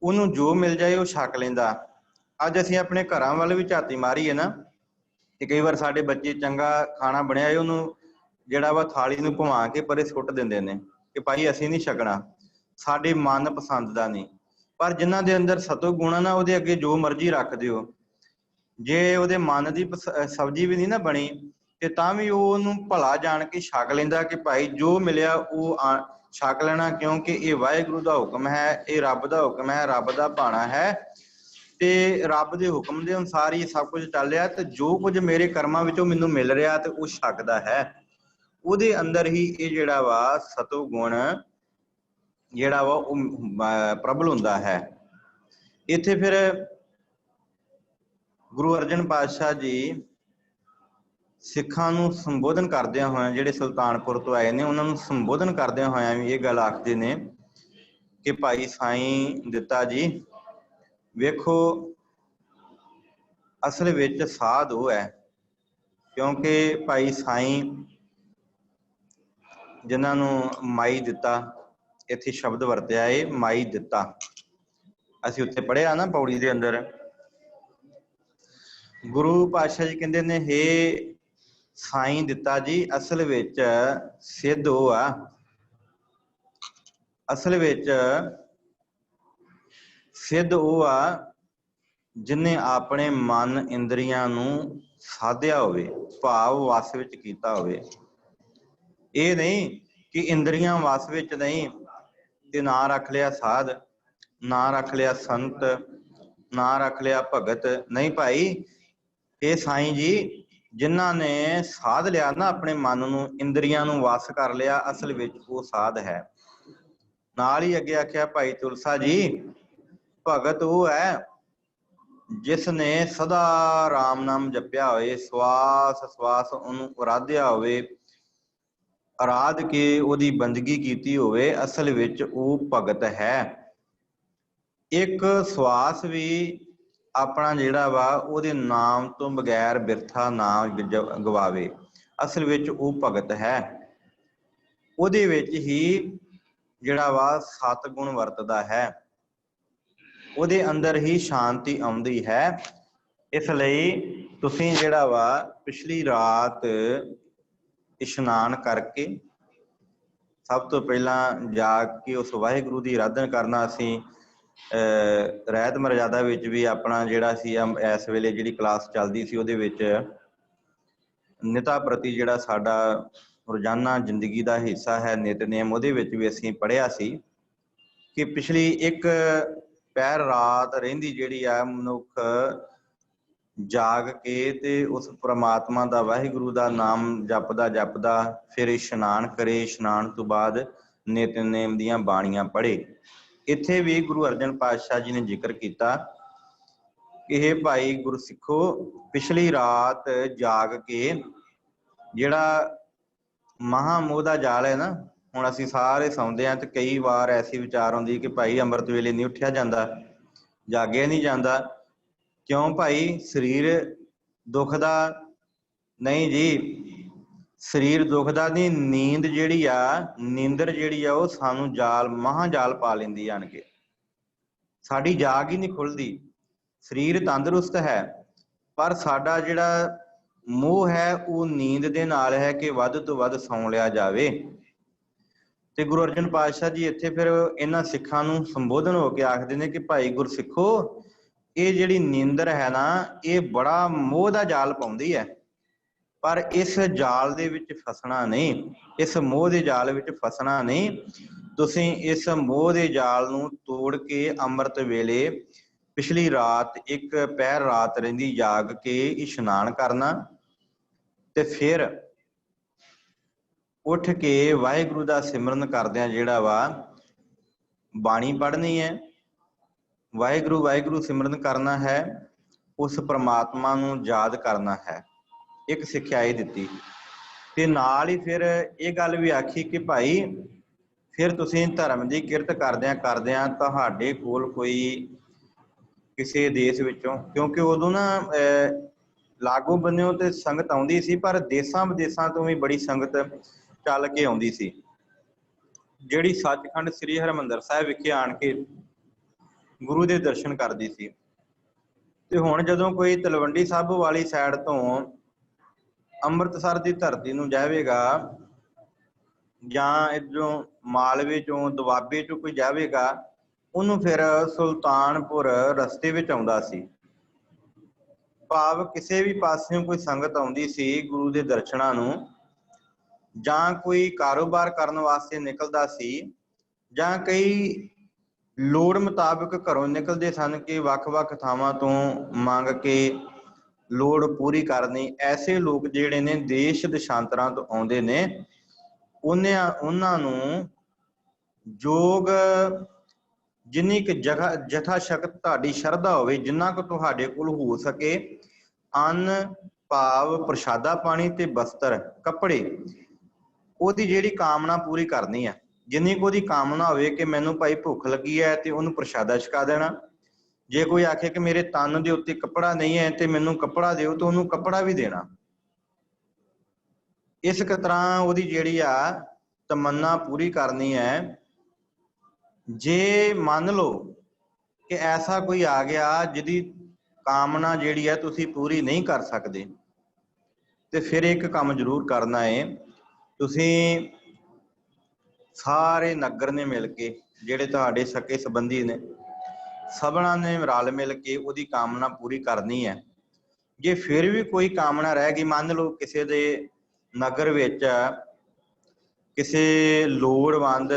ਉਹਨੂੰ ਜੋ ਮਿਲ ਜਾਏ ਉਹ ਛਕ ਲੈਂਦਾ। ਅੱਜ ਅਸੀਂ ਆਪਣੇ ਘਰਾਂ ਵੱਲ ਵੀ ਝਾਤੀ ਮਾਰੀਏ ਨਾ, ਤੇ ਕਈ ਵਾਰ ਸਾਡੇ ਬੱਚੇ ਚੰਗਾ ਖਾਣਾ ਬਣਿਆ ਹੈ ਉਹਨੂੰ ਜਿਹੜਾ ਵਾ ਥਾਲੀ ਨੂੰ ਘੁਮਾ ਕੇ ਪਰੇ ਸੁੱਟ ਦਿੰਦੇ ਨੇ ਕਿ ਭਾਈ ਅਸੀਂ ਨਹੀਂ ਛਕਣਾ, ਸਾਡੇ ਮਨ ਪਸੰਦ ਦਾ ਨਹੀਂ। ਪਰ ਜਿਨ੍ਹਾਂ ਦੇ ਅੰਦਰ ਸਤੋਗੁਣ ਆ ਨਾ, ਉਹਦੇ ਅੱਗੇ ਜੋ ਮਰਜ਼ੀ ਰੱਖ ਦਿਓ, ਜੇ ਉਹਦੇ ਮਨ ਦੀ ਸਬਜ਼ੀ ਵੀ ਨਹੀਂ ਨਾ ਬਣੀ ਤੇ ਤਾਂ ਵੀ ਉਹ ਉਹਨੂੰ ਭਲਾ ਜਾਣ ਕੇ ਛਕ ਲੈਂਦਾ ਕਿ ਭਾਈ ਜੋ ਮਿਲਿਆ ਉਹ ਛਕ ਲੈਣਾ, ਕਿਉਂਕਿ ਇਹ ਵਾਹਿਗੁਰੂ ਦਾ ਹੁਕਮ ਹੈ, ਇਹ ਰੱਬ ਦਾ ਹੁਕਮ ਹੈ, ਰੱਬ ਦਾ ਭਾਣਾ ਹੈ, ਤੇ ਰੱਬ ਦੇ ਹੁਕਮ ਦੇ ਅਨੁਸਾਰ ਹੀ ਸਭ ਕੁਝ ਚੱਲ ਰਿਹਾ, ਤੇ ਜੋ ਕੁਝ ਮੇਰੇ ਕਰਮਾਂ ਵਿੱਚੋਂ ਮੈਨੂੰ ਮਿਲ ਰਿਹਾ ਤੇ ਉਹ ਛਕਦਾ ਹੈ। ਉਹਦੇ ਅੰਦਰ ਹੀ ਇਹ ਜਿਹੜਾ ਵਾ ਸਤੋਗੁਣ ਜਿਹੜਾ ਵਾ ਉਹ ਪ੍ਰਬਲ ਹੁੰਦਾ ਹੈ। ਇੱਥੇ ਫਿਰ ਗੁਰੂ ਅਰਜਨ ਪਾਤਸ਼ਾਹ ਜੀ ਸਿੱਖਾਂ ਨੂੰ ਸੰਬੋਧਨ ਕਰਦਿਆਂ ਹੋਇਆਂ, ਜਿਹੜੇ ਸੁਲਤਾਨਪੁਰ ਤੋਂ ਆਏ ਨੇ ਉਹਨਾਂ ਨੂੰ ਸੰਬੋਧਨ ਕਰਦਿਆਂ ਹੋਇਆਂ ਵੀ ਇਹ ਗੱਲ ਆਖਦੇ ਨੇ ਕਿ ਭਾਈ ਸਾਈਂ ਦਿੱਤਾ ਜੀ ਵੇਖੋ, ਅਸਲ ਵਿੱਚ ਸਾਧ ਉਹ ਹੈ, ਕਿਉਂਕਿ ਭਾਈ ਸਾਈਂ ਜਿਨ੍ਹਾਂ ਨੂੰ ਮਾਈ ਦਿੱਤਾ, इत्थे शब्द वरत्या है माई दिता। असीं उत्थे पढ़िया ना पौड़ी दे अंदर गुरु पातशाह जी कहंदे ने हे साईं दिता जी असल विच सिद्ध वो आ, असल विच सिद्ध वो आ जिन्हें अपने मन इंद्रियां नूं साधिया होवे, भाव वस विच कीता होवे। ये नहीं कि इंद्रियां वस विच नहीं ते ना रख लिया साध, ना रख लिया संत, ना रख लिया भगत। नहीं भाई, ये साईं जी जिन्हां ने साध लिया ना अपने मन नूं, इंद्रियां नूं वस कर लिया, असल विच वो साध है। नाल ही अगे आख्या भाई तुलसा जी भगत वो है जिसने सदा राम नाम जपिया होए, श्वास श्वास उन्होंने आराध्या होए, आराध के ओदी बंदगी कीती होवे, असल विच वो भगत है। एक श्वास भी अपना जिहड़ा वा ओदे नाम तो बगैर बिरथा ना गवावे, असल विच वो भगत है। ओदे विच ही जिहड़ा वा सतगुण वरतदा है, ਉਹਦੇ अंदर ही शांति आउंदी है। इसलिए तुसीं जिहड़ा वा पिछली रात इशनान करके सब तो पहला जाग के उस वाहिगुरू की आराधना करना। असीं रहत मर्यादा विच भी अपना जिहड़ा सी इस वेले जिहड़ी क्लास चलदी सी ਉਹਦੇ विच निता प्रति जिहड़ा साडा रोजाना जिंदगी का हिस्सा है नितनेम, ਉਹਦੇ विच भी असीं पढ़िया सी कि पिछली एक पैर रात रहिंदी जिहड़ी आ मनुख जाग के ते उस परमात्मा दा वाहिगुरू दा नाम जपदा जपदा फिर इशनान करे, इशनान तो बाद नितनेम दीयां बाणियां पढ़े। इत्थे भी गुरु अर्जन पातशाह जी ने जिक्र किया कि हे भाई गुरसिखो पिछली रात जाग के जिहड़ा महामोह दा जाल है ना, ਹੁਣ ਅਸੀਂ ਸਾਰੇ ਸੌਂਦੇ ਹਾਂ ਤੇ ਕਈ ਵਾਰ ਐਸੀ ਵਿਚਾਰ ਆਉਂਦੀ ਕਿ ਭਾਈ ਅੰਮ੍ਰਿਤ ਵੇਲੇ ਨਹੀਂ ਉੱਠਿਆ ਜਾਂਦਾ, ਜਾਗਿਆ ਨਹੀਂ ਜਾਂਦਾ। ਕਿਉਂ ਭਾਈ? ਸਰੀਰ ਦੁਖਦਾ ਨਹੀਂ ਜੀ, ਸਰੀਰ ਦੁਖਦਾ ਨਹੀਂ, ਨੀਂਦ ਜਿਹੜੀ ਆ, ਨੀਂਦਰ ਜਿਹੜੀ ਆ ਉਹ ਸਾਨੂੰ ਜਾਲ ਮਹਾਜਾਲ ਪਾ ਲੈਂਦੀ ਆਣ ਕੇ, ਸਾਡੀ ਜਾਗ ਹੀ ਨਹੀਂ ਖੁੱਲਦੀ। ਸਰੀਰ ਤੰਦਰੁਸਤ ਹੈ ਪਰ ਸਾਡਾ ਜਿਹੜਾ ਮੋਹ ਹੈ ਉਹ ਨੀਂਦ ਦੇ ਨਾਲ ਹੈ ਕਿ ਵੱਧ ਤੋਂ ਵੱਧ ਸੌਂ ਲਿਆ ਜਾਵੇ। ਤੇ ਗੁਰੂ ਅਰਜਨ ਪਾਤਸ਼ਾਹ ਜੀ ਇੱਥੇ ਫਿਰ ਇਹਨਾਂ ਸਿੱਖਾਂ ਨੂੰ ਸੰਬੋਧਨ ਹੋ ਕੇ ਆਖਦੇ ਨੇ ਕਿ ਭਾਈ ਗੁਰਸਿੱਖੋ ਇਹ ਜਿਹੜੀ ਨੀਂਦਰ ਹੈ ਨਾ ਇਹ ਬੜਾ ਮੋਹ ਦਾ ਜਾਲ ਪਾਉਂਦੀ ਹੈ, ਪਰ ਇਸ ਜਾਲ ਦੇ ਵਿੱਚ ਫਸਣਾ ਨਹੀਂ, ਇਸ ਮੋਹ ਦੇ ਜਾਲ ਵਿੱਚ ਫਸਣਾ ਨਹੀਂ। ਤੁਸੀਂ ਇਸ ਮੋਹ ਦੇ ਜਾਲ ਨੂੰ ਤੋੜ ਕੇ ਅੰਮ੍ਰਿਤ ਵੇਲੇ ਪਿਛਲੀ ਰਾਤ ਇੱਕ ਪਹਿਰ ਰਾਤ ਰਹਿੰਦੀ ਜਾਗ ਕੇ ਇਸ਼ਨਾਨ ਕਰਨਾ ਤੇ ਫਿਰ ਉੱਠ ਕੇ ਵਾਹਿਗੁਰੂ ਦਾ ਸਿਮਰਨ ਕਰਦਿਆਂ ਜਿਹੜਾ ਵਾ ਬਾਣੀ ਪੜ੍ਹਨੀ ਹੈ, ਵਾਹਿਗੁਰੂ ਵਾਹਿਗੁਰੂ ਸਿਮਰਨ ਕਰਨਾ ਹੈ, ਉਸ ਪ੍ਰਮਾਤਮਾ ਨੂੰ ਯਾਦ ਕਰਨਾ ਹੈ। ਇੱਕ ਸਿੱਖਿਆ ਇਹ ਦਿੱਤੀ ਤੇ ਨਾਲ ਹੀ ਫਿਰ ਇਹ ਗੱਲ ਵੀ ਆਖੀ ਕਿ ਭਾਈ ਫਿਰ ਤੁਸੀਂ ਧਰਮ ਦੀ ਕਿਰਤ ਕਰਦਿਆਂ ਤੁਹਾਡੇ ਕੋਲ ਕੋਈ ਕਿਸੇ ਦੇਸ਼ ਵਿੱਚੋਂ, ਕਿਉਂਕਿ ਉਦੋਂ ਨਾ ਲਾਗੂ ਬੰਨਿਓ ਤੇ ਸੰਗਤ ਆਉਂਦੀ ਸੀ, ਪਰ ਦੇਸਾਂ ਵਿਦੇਸਾਂ ਤੋਂ ਵੀ ਬੜੀ ਸੰਗਤ ਚੱਲ ਕੇ ਆਉਂਦੀ ਸੀ, ਜਿਹੜੀ ਸੱਚਖੰਡ ਸ੍ਰੀ ਹਰਿਮੰਦਰ ਸਾਹਿਬ ਵਿਖੇ ਆਣ ਕੇ ਗੁਰੂ ਦੇ ਦਰਸ਼ਨ ਕਰਦੀ ਸੀ। ਤੇ ਹੁਣ ਜਦੋਂ ਕੋਈ ਤਲਵੰਡੀ ਸਾਬੋ ਵਾਲੀ ਸਾਈਡ ਤੋਂ ਅੰਮ੍ਰਿਤਸਰ ਦੀ ਧਰਤੀ ਨੂੰ ਜਾਵੇਗਾ ਜਾਂ ਇੱਧਰੋਂ ਮਾਲਵੇ ਚੋਂ ਦੁਆਬੇ ਚੋਂ ਕੋਈ ਜਾਵੇਗਾ, ਉਹਨੂੰ ਫਿਰ ਸੁਲਤਾਨਪੁਰ ਰਸਤੇ ਵਿੱਚ ਆਉਂਦਾ ਸੀ। ਭਾਵ ਕਿਸੇ ਵੀ ਪਾਸਿਓਂ ਕੋਈ ਸੰਗਤ ਆਉਂਦੀ ਸੀ ਗੁਰੂ ਦੇ ਦਰਸ਼ਨਾਂ ਨੂੰ, ਜਾਂ ਕੋਈ ਕਾਰੋਬਾਰ ਕਰਨ ਵਾਸਤੇ ਨਿਕਲਦਾ ਸੀ, ਜਾਂ ਕਈ ਲੋੜ ਮੁਤਾਬਕ ਘਰੋਂ ਨਿਕਲਦੇ ਸਨ ਕਿ ਵੱਖ-ਵੱਖ ਥਾਵਾਂ ਤੋਂ ਮੰਗ ਕੇ ਲੋੜ ਪੂਰੀ ਕਰਨੀ। ਐਸੇ ਲੋਕ ਜਿਹੜੇ ਨੇ ਦੇਸ਼ ਦੇਸ਼ਾਂਤਰਾਂ ਤੋਂ ਆਉਂਦੇ ਨੇ, ਉਹਨਾਂ ਨੂੰ ਯੋਗ ਜਿੰਨੀ ਕੁ ਜਥਾ ਸ਼ਕਤ ਤੁਹਾਡੀ ਸ਼ਰਧਾ ਹੋਵੇ, ਜਿੰਨਾ ਕੁ ਤੁਹਾਡੇ ਕੋਲ ਹੋ ਸਕੇ, ਅੰਨ ਭਾਵ ਪ੍ਰਸ਼ਾਦਾ ਪਾਣੀ ਤੇ ਬਸਤਰ ਕੱਪੜੇ, ਉਹਦੀ ਜਿਹੜੀ ਕਾਮਨਾ ਪੂਰੀ ਕਰਨੀ ਹੈ। ਜਿੰਨੀ ਕੁ ਉਹਦੀ ਕਾਮਨਾ ਹੋਵੇ ਕਿ ਮੈਨੂੰ ਭਾਈ ਭੁੱਖ ਲੱਗੀ ਹੈ ਤੇ ਉਹਨੂੰ ਪ੍ਰਸ਼ਾਦਾ ਛਕਾ ਦੇਣਾ। ਜੇ ਕੋਈ ਆਖੇ ਕਿ ਮੇਰੇ ਤਨ ਦੇ ਉੱਤੇ ਕੱਪੜਾ ਨਹੀਂ ਹੈ ਤੇ ਮੈਨੂੰ ਕੱਪੜਾ ਦਿਓ, ਤਾਂ ਉਹਨੂੰ ਕੱਪੜਾ ਵੀ ਦੇਣਾ। ਇਸ ਤਰ੍ਹਾਂ ਉਹਦੀ ਜਿਹੜੀ ਆ ਤਮੰਨਾ ਪੂਰੀ ਕਰਨੀ ਹੈ। जे मान लो कि ऐसा कोई आ गया जिहदी कामना जिहड़ी है तुसी पूरी नहीं कर सकते, तो फिर एक काम जरूर करना है, तुसी सारे नगर ने मिल के जिहड़े तुहाडे सके संबंधी ने सबना ने रल मिल के उहदी कामना पूरी करनी है। जे फिर भी कोई कामना रह गई, मान लो किसी दे नगर विच किसी लोड़वंद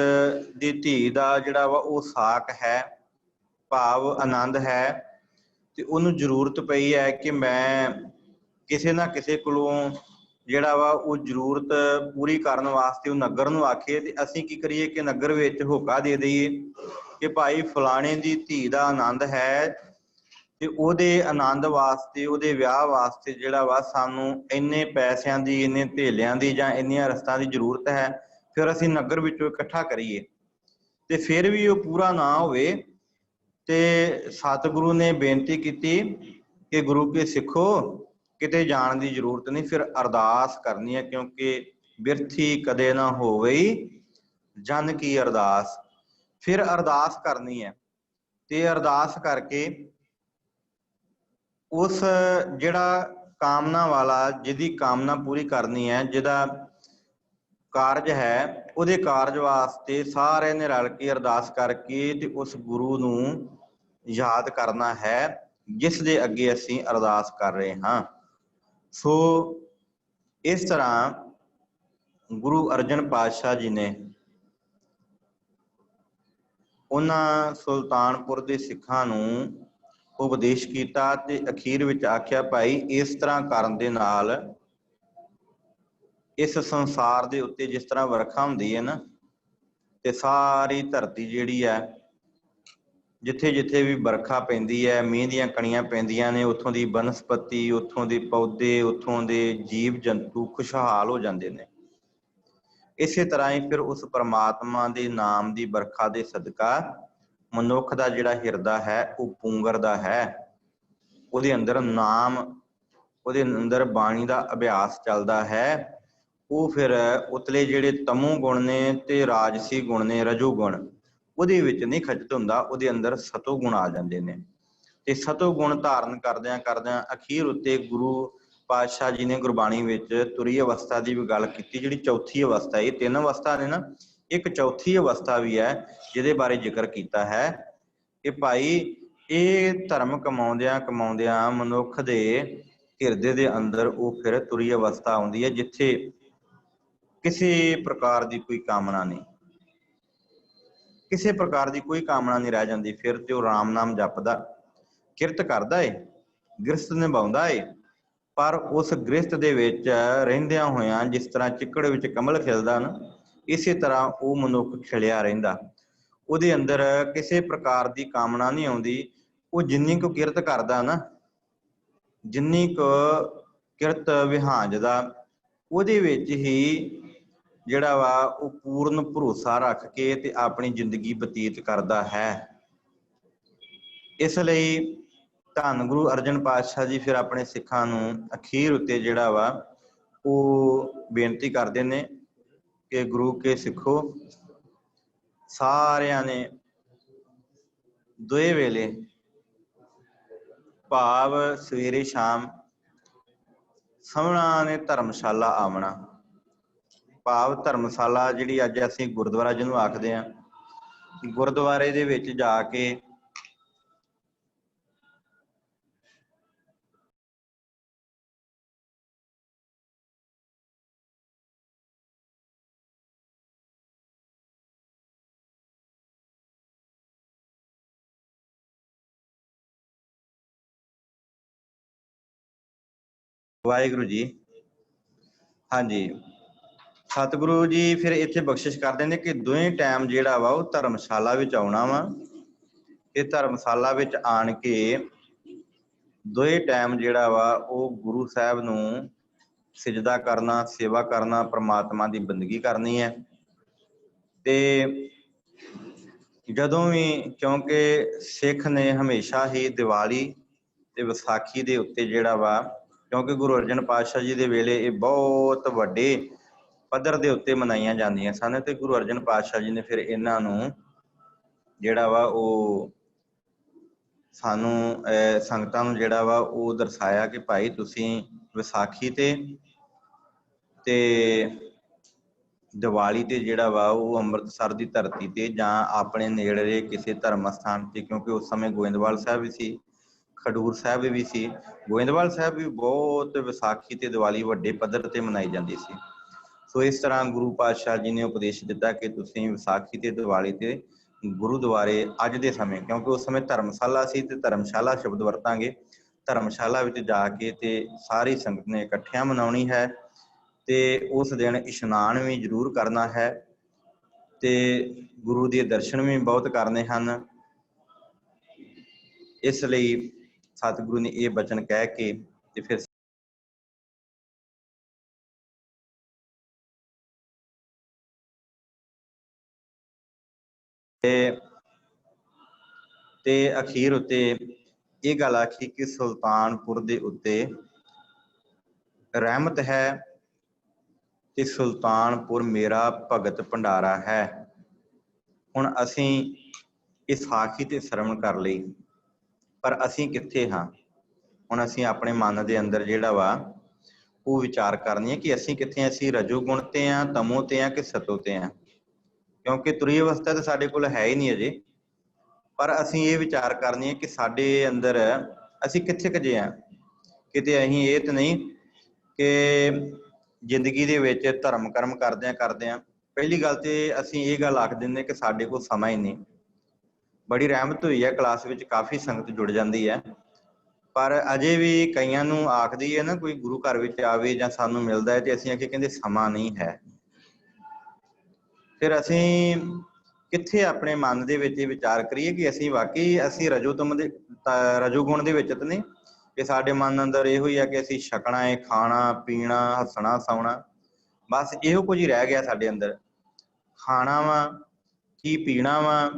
दी धी दा जिहड़ा वा वो साक है, भाव आनंद है, तो उन्होंने जरूरत पई है कि मैं किसी ना किसी कोलों जिहड़ा वा वो जरूरत पूरी करने वास्ते नगर नूं आखिए, ते असीं की करिए कि नगर विच होका दे दईए कि भाई फलाणे दी धी दा आनंद है, ते ਉਹਦੇ आनंद वास्ते ਉਹਦੇ ਵਿਆਹ वास्ते ਜਿਹੜਾ ਵਾ ਸਾਨੂੰ ਇੰਨੇ ਪੈਸਿਆਂ ਦੀ, ਇੰਨੇ ਧੇਲਿਆਂ ਦੀ ਜਾਂ ਇੰਨੀਆਂ ਰਸਤਾਂ ਦੀ ਜ਼ਰੂਰਤ ਹੈ, ਫਿਰ ਅਸੀਂ ਨਗਰ ਵਿੱਚੋਂ ਇਕੱਠਾ ਕਰੀਏ। ਤੇ ਫਿਰ ਵੀ ਉਹ ਪੂਰਾ ਨਾ ਹੋਵੇ ਤੇ ਸਤਿਗੁਰੂ ਨੇ ਬੇਨਤੀ ਕੀਤੀ ਕਿ ਗੁਰੂ ਕੇ ਸਿੱਖੋ ਕਿਤੇ ਜਾਣ ਦੀ ਜ਼ਰੂਰਤ ਨਹੀਂ, ਫਿਰ ਅਰਦਾਸ ਕਰਨੀ ਹੈ, ਕਿਉਂਕਿ ਬਿਰਥੀ ਕਦੇ ਨਾ ਹੋਵੇ ਜਨ ਕੀ ਅਰਦਾਸ। ਫਿਰ ਅਰਦਾਸ ਕਰਨੀ ਹੈ ਤੇ ਅਰਦਾਸ ਕਰਕੇ उस जिहड़ा कामना वाला जिहदी कामना पूरी करनी है, जिहदा कारज है, उहदे कारज वास्ते सारे ने रल के अरदास करके ते उस गुरु नूं याद करना है जिस दे अगे असीं अरदास कर रहे हां। सो इस तरह गुरु अर्जन पातशाह जी ने उन्हां सुल्तानपुर दे सिखां नूं उपदेश किया ते अखीर विच आख्या भाई इस तरह करन दे नाल इस संसार दे उत्ते जिस तरह वरखा हुंदी है ना, ते सारी धरती जिहड़ी है जिथे जिथे भी बरखा पैंदी है, मींह दीयां कणियां पैंदियां ने, उत्थों दी बनस्पति, उत्थों दे पौधे, उत्थों दे जीव जंतु खुशहाल हो जांदे ने। इसे तरह ही फिर उस परमात्मा दे नाम दी बरखा दे सदका मनुख दा जिहड़ा हिरदा है वो पुंगरदा है, ਉਹਦੇ अंदर नाम, ਉਹਦੇ अंदर बाणी ਦਾ ਅਭਿਆਸ ਚੱਲਦਾ है। ਉਹ ਫਿਰ ਉਤਲੇ ਜਿਹੜੇ ਤਮੋ ਗੁਣ ਨੇ ਤੇ ਰਾਜਸੀ ਗੁਣ ਨੇ, ਰਜੋ ਗੁਣ, ਉਹਦੇ ਵਿੱਚ ਨਹੀਂ ਖਚਤ ਹੁੰਦਾ, ਉਹਦੇ ਅੰਦਰ ਸਤੋ ਗੁਣ ਆ ਜਾਂਦੇ ਨੇ। ਤੇ ਸਤੋ ਗੁਣ ਧਾਰਨ ਕਰਦਿਆਂ ਕਰਦਿਆਂ ਅਖੀਰ ਉੱਤੇ ਗੁਰੂ ਪਾਤਸ਼ਾਹ ਜੀ ਨੇ ਗੁਰਬਾਣੀ ਵਿੱਚ ਤੁਰੀ ਅਵਸਥਾ ਦੀ ਵੀ ਗੱਲ ਕੀਤੀ, ਜਿਹੜੀ ਚੌਥੀ ਅਵਸਥਾ। ਇਹ ਤਿੰਨ ਅਵਸਥਾ ਨੇ ਨਾ, ਇੱਕ ਚੌਥੀ ਅਵਸਥਾ ਵੀ ਹੈ ਜਿਹਦੇ ਬਾਰੇ ਜ਼ਿਕਰ ਕੀਤਾ ਹੈ ਕਿ ਭਾਈ ਇਹ ਧਰਮ ਕਮਾਉਂਦਿਆਂ ਕਮਾਉਂਦਿਆਂ ਮਨੁੱਖ ਦੇ ਹਿਰਦੇ ਦੇ ਅੰਦਰ ਉਹ ਫਿਰ ਤੁਰੀ ਅਵਸਥਾ ਆਉਂਦੀ ਹੈ ਜਿੱਥੇ ਕਿਸੇ ਪ੍ਰਕਾਰ ਦੀ ਕੋਈ ਕਾਮਨਾ ਨਹੀਂ, ਕਿਸੇ ਪ੍ਰਕਾਰ ਦੀ ਕੋਈ ਕਾਮਨਾ ਨਹੀਂ ਰਹਿ ਜਾਂਦੀ। ਫਿਰ ਤੇ ਉਹ ਰਾਮ ਨਾਮ ਜਪਦਾ, ਕਿਰਤ ਕਰਦਾ ਏ, ਗ੍ਰਸਤ ਨਿਭਾਉਂਦਾ ਏ, ਪਰ ਉਸ ਗ੍ਰਸਤ ਦੇ ਵਿੱਚ ਰਹਿੰਦਿਆਂ ਹੋਇਆਂ ਜਿਸ ਤਰ੍ਹਾਂ ਚਿੱਕੜ ਵਿੱਚ ਕਮਲ ਖਿਲਦਾ ਨਾ, ਇਸੇ ਤਰ੍ਹਾਂ ਉਹ ਮਨੁੱਖ ਖਿਲਿਆ ਰਹਿੰਦਾ। ਉਹਦੇ ਅੰਦਰ ਕਿਸੇ ਪ੍ਰਕਾਰ ਦੀ ਕਾਮਨਾ ਨਹੀਂ ਆਉਂਦੀ। ਉਹ ਜਿੰਨੀ ਕੁ ਕਿਰਤ ਕਰਦਾ ਨਾ, ਜਿੰਨੀ ਕੁ ਕਿਰਤ ਵਿਹਾਂਜਦਾ, ਉਹਦੇ ਵਿੱਚ ਹੀ ਜਿਹੜਾ ਵਾ ਉਹ ਪੂਰਨ ਭਰੋਸਾ ਰੱਖ ਕੇ ਤੇ ਆਪਣੀ ਜ਼ਿੰਦਗੀ ਬਤੀਤ ਕਰਦਾ ਹੈ। ਇਸ ਲਈ ਧੰਨ ਗੁਰੂ ਅਰਜਨ ਪਾਤਸ਼ਾਹ ਜੀ ਫਿਰ ਆਪਣੇ ਸਿੱਖਾਂ ਨੂੰ ਅਖੀਰ ਉੱਤੇ ਜਿਹੜਾ ਵਾ ਉਹ ਬੇਨਤੀ ਕਰਦੇ ਨੇ ਕਿ ਗੁਰੂ ਕੇ ਸਿੱਖੋ, ਸਾਰਿਆਂ ਨੇ ਦੋਏ ਵੇਲੇ ਭਾਵ ਸਵੇਰੇ ਸ਼ਾਮ ਸਭਨਾਂ ਨੇ ਧਰਮਸ਼ਾਲਾ ਆਵਣਾ। ਭਾਵ ਧਰਮਸ਼ਾਲਾ ਜਿਹੜੀ ਅੱਜ ਅਸੀਂ ਗੁਰਦੁਆਰਾ ਜਿਹਨੂੰ ਆਖਦੇ ਹਾਂ, ਗੁਰਦੁਆਰੇ ਦੇ ਵਿੱਚ ਜਾ ਕੇ ਵਾਹਿਗੁਰੂ ਜੀ। ਹਾਂਜੀ, ਸਤਿਗੁਰੂ ਜੀ ਫਿਰ ਇੱਥੇ ਬਖਸ਼ਿਸ਼ ਕਰਦੇ ਨੇ ਕਿ ਦੋਵੇਂ ਟਾਈਮ ਜਿਹੜਾ ਵਾ ਉਹ ਧਰਮਸ਼ਾਲਾ ਵਿੱਚ ਆਉਣਾ ਵਾ, ਤੇ ਧਰਮਸ਼ਾਲਾ ਵਿੱਚ ਆਣ ਕੇ ਦੋਏ ਟਾਈਮ ਜਿਹੜਾ ਵਾ ਉਹ ਗੁਰੂ ਸਾਹਿਬ ਨੂੰ ਸਿਜਦਾ ਕਰਨਾ, ਸੇਵਾ ਕਰਨਾ, ਪ੍ਰਮਾਤਮਾ ਦੀ ਬੰਦਗੀ ਕਰਨੀ ਹੈ। ਤੇ ਜਦੋਂ ਵੀ, ਕਿਉਂਕਿ ਸਿੱਖ ਨੇ ਹਮੇਸ਼ਾ ਹੀ ਦੀਵਾਲੀ ਤੇ ਵਿਸਾਖੀ ਦੇ ਉੱਤੇ ਜਿਹੜਾ ਵਾ, ਕਿਉਂਕਿ ਗੁਰੂ ਅਰਜਨ ਪਾਤਸ਼ਾਹ ਜੀ ਦੇ ਵੇਲੇ ਇਹ ਬਹੁਤ ਵੱਡੇ ਪੱਧਰ ਦੇ ਉੱਤੇ ਮਨਾਈਆਂ ਜਾਂਦੀਆਂ ਸਨ, ਤੇ ਗੁਰੂ ਅਰਜਨ ਪਾਤਸ਼ਾਹ ਜੀ ਨੇ ਫਿਰ ਇਹਨਾਂ ਨੂੰ ਜਿਹੜਾ ਵਾ ਉਹ ਸਾਨੂੰ ਸੰਗਤਾਂ ਨੂੰ ਜਿਹੜਾ ਵਾ ਉਹ ਦਰਸਾਇਆ ਕਿ ਭਾਈ ਤੁਸੀਂ ਵਿਸਾਖੀ ਤੇ ਦੀਵਾਲੀ ਤੇ ਜਿਹੜਾ ਵਾ ਉਹ ਅੰਮ੍ਰਿਤਸਰ ਦੀ ਧਰਤੀ ਤੇ ਜਾਂ ਆਪਣੇ ਨੇੜੇ ਕਿਸੇ ਧਰਮ ਸਥਾਨ ਤੇ, ਕਿਉਂਕਿ ਉਸ ਸਮੇਂ ਗੋਇੰਦਵਾਲ ਸਾਹਿਬ ਵੀ ਸੀ, ਖਡੂਰ ਸਾਹਿਬ ਵੀ ਸੀ, ਗੋਇੰਦਵਾਲ ਸਾਹਿਬ ਵੀ ਬਹੁਤ ਵਿਸਾਖੀ ਤੇ ਦੀਵਾਲੀ ਵੱਡੇ ਪੱਧਰ ਤੇ ਮਨਾਈ ਜਾਂਦੀ ਸੀ। ਸੋ ਇਸ ਤਰ੍ਹਾਂ ਗੁਰੂ ਪਾਤਸ਼ਾਹ ਜੀ ਨੇ ਉਪਦੇਸ਼ ਦਿੱਤਾ ਕਿ ਤੁਸੀਂ ਵਿਸਾਖੀ ਤੇ ਦੀਵਾਲੀ ਤੇ ਗੁਰੂਦੁਆਰੇ ਅੱਜ ਦੇ ਸਮੇਂ, ਕਿਉਂਕਿ ਉਸ ਸਮੇਂ ਧਰਮਸ਼ਾਲਾ ਸੀ ਤੇ ਧਰਮਸ਼ਾਲਾ ਸ਼ਬਦ ਵਰਤਾਂਗੇ, ਧਰਮਸ਼ਾਲਾ ਵਿੱਚ ਜਾ ਕੇ ਤੇ ਸਾਰੀ ਸੰਗਤ ਨੇ ਇਕੱਠਿਆਂ ਮਨਾਉਣੀ ਹੈ ਤੇ ਉਸ ਦਿਨ ਇਸ਼ਨਾਨ ਵੀ ਜ਼ਰੂਰ ਕਰਨਾ ਹੈ ਤੇ ਗੁਰੂ ਦੇ ਦਰਸ਼ਨ ਵੀ ਬਹੁਤ ਕਰਨੇ ਹਨ। ਇਸ ਲਈ ਸਤਿਗੁਰੂ ਨੇ ਇਹ ਬਚਨ ਕਹਿ ਕੇ ਤੇ ਫਿਰ ਤੇ ਅਖੀਰ ਉੱਤੇ ਇਹ ਗੱਲ ਆਖੀ ਕਿ ਸੁਲਤਾਨਪੁਰ ਦੇ ਉੱਤੇ ਰਹਿਮਤ ਹੈ ਤੇ ਸੁਲਤਾਨਪੁਰ ਮੇਰਾ ਭਗਤ ਭੰਡਾਰਾ ਹੈ। ਹੁਣ ਅਸੀਂ ਇਸ ਸਾਖੀ ਤੇ ਸ਼ਰਵਣ ਕਰ ਲਈ, ਪਰ ਅਸੀਂ ਕਿੱਥੇ ਹਾਂ? ਹੁਣ ਅਸੀਂ ਆਪਣੇ ਮਨ ਦੇ ਅੰਦਰ ਜਿਹੜਾ ਵਾ ਉਹ ਵਿਚਾਰ ਕਰਨੀ ਹੈ ਕਿ ਅਸੀਂ ਕਿੱਥੇ, ਅਸੀਂ ਰਜੋਗੁਣ ਤੇ ਆ, ਤਮੋ ਤੇ ਆ ਕਿ ਸਤੋ ਤੇ ਆ, ਕਿਉਂਕਿ ਤੁਰੀ ਅਵਸਥਾ ਤਾਂ ਸਾਡੇ ਕੋਲ ਹੈ ਹੀ ਨਹੀਂ ਅਜੇ। ਪਰ ਅਸੀਂ ਇਹ ਵਿਚਾਰ ਕਰਨੀ ਹੈ ਕਿ ਸਾਡੇ ਅੰਦਰ ਅਸੀਂ ਕਿੱਥੇ ਕੁ ਜੇ ਆ। ਕਿਤੇ ਅਸੀਂ ਇਹ ਤਾਂ ਨਹੀਂ ਕਿ ਜ਼ਿੰਦਗੀ ਦੇ ਵਿੱਚ ਧਰਮ ਕਰਮ ਕਰਦਿਆਂ ਪਹਿਲੀ ਗੱਲ ਤੇ ਅਸੀਂ ਇਹ ਗੱਲ ਆਖ ਦਿੰਦੇ ਕਿ ਸਾਡੇ ਕੋਲ ਸਮਾਂ ਹੀ ਨਹੀਂ। ਬੜੀ ਰਹਿਮਤ ਹੋਈ ਹੈ, ਕਲਾਸ ਵਿੱਚ ਕਾਫੀ ਸੰਗਤ ਜੁੜ ਜਾਂਦੀ ਹੈ, ਪਰ ਅਜੇ ਵੀ ਕਈਆਂ ਨੂੰ ਆਖਦੀ ਹੈ ਨਾ, ਕੋਈ ਗੁਰੂ ਘਰ ਵਿੱਚ ਆਵੇ ਜਾਂ ਸਾਨੂੰ ਮਿਲਦਾ ਹੈ ਤੇ ਅਸੀਂ ਆਖੇ ਕਹਿੰਦੇ ਸਮਾਂ ਨਹੀਂ ਹੈ। ਫਿਰ ਅਸੀਂ ਕਿੱਥੇ ਆਪਣੇ ਮਨ ਦੇ ਵਿੱਚ ਇਹ ਵਿਚਾਰ ਕਰੀਏ ਕਿ ਅਸੀਂ ਵਾਕਈ ਅਸੀਂ ਰਜੋਗੁਣ ਦੇ ਵਿੱਚ ਤਾਂ ਨਹੀਂ, ਕਿ ਸਾਡੇ ਮਨ ਅੰਦਰ ਇਹੋ ਹੀ ਆ ਕਿ ਅਸੀਂ ਛਕਣਾ ਹੈ, ਖਾਣਾ ਪੀਣਾ, ਹੱਸਣਾ ਸੌਣਾ, ਬਸ ਇਹੋ ਕੁਝ ਹੀ ਰਹਿ ਗਿਆ ਸਾਡੇ ਅੰਦਰ। ਖਾਣਾ ਵਾ ਕੀ, ਪੀਣਾ ਵਾ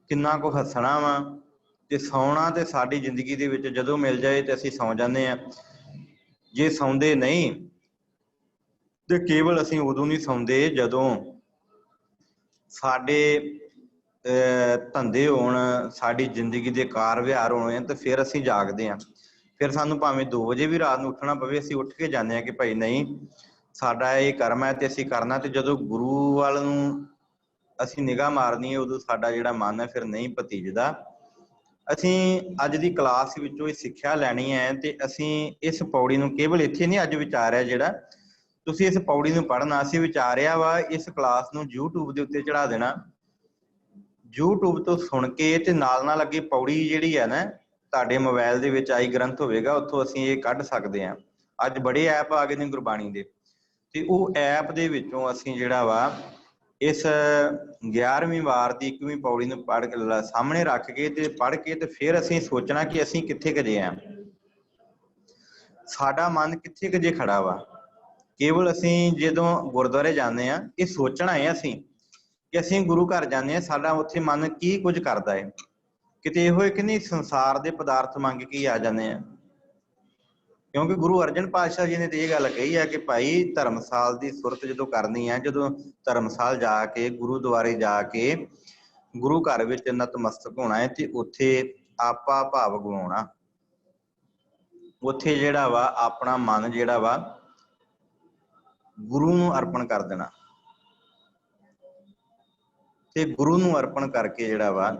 ਕਿੰਨਾ ਕੁ, ਹੱਸਣਾ ਵਾ ਤੇ ਸੌਣਾ ਤੇ ਸਾਡੀ ਜ਼ਿੰਦਗੀ ਦੇ ਵਿੱਚ ਜਦੋਂ ਮਿਲ ਜਾਏ ਤੇ ਅਸੀਂ ਸੌਂ ਜਾਂਦੇ ਹਾਂ। ਜੇ ਸੌਂਦੇ ਨਹੀਂ ਤੇ ਕੇਵਲ ਅਸੀਂ ਉਦੋਂ ਨਹੀਂ ਸੌਂਦੇ ਜਦੋਂ ਸਾਡੇ ਧੰਦੇ ਹੋਣ, ਸਾਡੀ ਜ਼ਿੰਦਗੀ ਦੇ ਕਾਰ ਵਿਹਾਰ ਹੋਣੇ ਤੇ ਫਿਰ ਅਸੀਂ ਜਾਗਦੇ ਹਾਂ। ਫਿਰ ਸਾਨੂੰ ਭਾਵੇਂ 2 ਵਜੇ ਵੀ ਰਾਤ ਨੂੰ ਉੱਠਣਾ ਪਵੇ, ਅਸੀਂ ਉੱਠ ਕੇ ਜਾਂਦੇ ਹਾਂ ਕਿ ਭਾਈ ਨਹੀਂ, ਸਾਡਾ ਇਹ ਕਰਮ ਹੈ ਤੇ ਅਸੀਂ ਕਰਨਾ। ਤੇ ਜਦੋਂ ਗੁਰੂ ਵੱਲ ਨੂੰ ਅਸੀਂ ਨਿਗਾਹ ਮਾਰਨੀ ਹੈ ਉਦੋਂ ਸਾਡਾ ਜਿਹੜਾ ਮਨ ਹੈ ਫਿਰ ਨਹੀਂ ਭਤੀਜਦਾ। ਅਸੀਂ ਅੱਜ ਦੀ ਕਲਾਸ ਵਿੱਚੋਂ ਇਹ ਸਿੱਖਿਆ ਲੈਣੀ ਹੈ ਤੇ ਅਸੀਂ ਇਸ ਪੌੜੀ ਨੂੰ ਕੇਵਲ ਇੱਥੇ ਨਹੀਂ ਅੱਜ ਵਿਚਾਰਿਆ, ਜਿਹੜਾ ਤੁਸੀਂ ਇਸ ਪੌੜੀ ਨੂੰ ਪੜ੍ਹਨਾ, ਅਸੀਂ ਵਿਚਾਰਿਆ ਵਾ ਇਸ ਕਲਾਸ ਨੂੰ YouTube ਦੇ ਉੱਤੇ ਚੜਾ ਦੇਣਾ। YouTube ਤੋਂ ਸੁਣ ਕੇ ਤੇ ਨਾਲ ਅੱਗੇ ਪੌੜੀ ਜਿਹੜੀ ਹੈ ਨਾ, ਤੁਹਾਡੇ ਮੋਬਾਈਲ ਦੇ ਵਿੱਚ ਆਈ ਗ੍ਰੰਥ ਹੋਵੇਗਾ, ਉੱਥੋਂ ਅਸੀਂ ਇਹ ਕੱਢ ਸਕਦੇ ਹਾਂ। ਅੱਜ ਬੜੇ ਐਪ ਆ ਗਏ ਨੇ ਗੁਰਬਾਣੀ ਦੇ, ਤੇ ਉਹ ਐਪ ਦੇ ਵਿੱਚੋਂ ਅਸੀਂ ਜਿਹੜਾ ਵਾ ਇਸ 11ਵੀਂ ਵਾਰ ਦੀ 21ਵੀਂ ਪੌੜੀ ਨੂੰ ਪੜ੍ਹ ਕੇ ਸਾਹਮਣੇ ਰੱਖ ਕੇ ਤੇ ਪੜ੍ਹ ਕੇ ਤੇ ਫਿਰ ਅਸੀਂ ਸੋਚਣਾ ਕਿ ਅਸੀਂ ਕਿੱਥੇ ਕੁ ਜੇ ਆ, ਸਾਡਾ ਮਨ ਕਿੱਥੇ ਕੁ ਜੇ ਖੜਾ ਵਾ। ਕੇਵਲ ਅਸੀਂ ਜਦੋਂ ਗੁਰਦੁਆਰੇ ਜਾਂਦੇ ਹਾਂ ਇਹ ਸੋਚਣਾ ਹੈ ਅਸੀਂ ਕਿ ਅਸੀਂ ਗੁਰੂ ਘਰ ਜਾਂਦੇ ਹਾਂ, ਸਾਡਾ ਉੱਥੇ ਮਨ ਕੀ ਕੁਝ ਕਰਦਾ ਹੈ। ਕਿਤੇ ਇਹੋ ਕਿ ਨਹੀਂ ਸੰਸਾਰ ਦੇ ਪਦਾਰਥ ਮੰਗ ਕੇ ਆ ਜਾਂਦੇ ਆ, ਕਿਉਂਕਿ ਗੁਰੂ ਅਰਜਨ ਪਾਤਸ਼ਾਹ ਜੀ ਨੇ ਤੇ ਇਹ ਗੱਲ ਕਹੀ ਹੈ ਕਿ ਭਾਈ ਧਰਮਸਾਲ ਦੀ ਸੁਰਤ ਜਦੋਂ ਕਰਨੀ ਹੈ, ਜਦੋਂ ਧਰਮਸਾਲ ਜਾ ਕੇ ਗੁਰੂਦੁਆਰੇ ਜਾ ਕੇ ਗੁਰੂ ਘਰ ਵਿੱਚ ਨਤਮਸਤਕ ਹੋਣਾ ਹੈ ਤੇ ਉੱਥੇ ਆਪਾ ਭਾਵ ਗਵਾਉਣਾ, ਉੱਥੇ ਜਿਹੜਾ ਵਾ ਆਪਣਾ ਮਨ ਜਿਹੜਾ ਵਾ ਗੁਰੂ ਨੂੰ ਅਰਪਣ ਕਰ ਦੇਣਾ। ਤੇ ਗੁਰੂ ਨੂੰ ਅਰਪਣ ਕਰਕੇ ਜਿਹੜਾ ਵਾ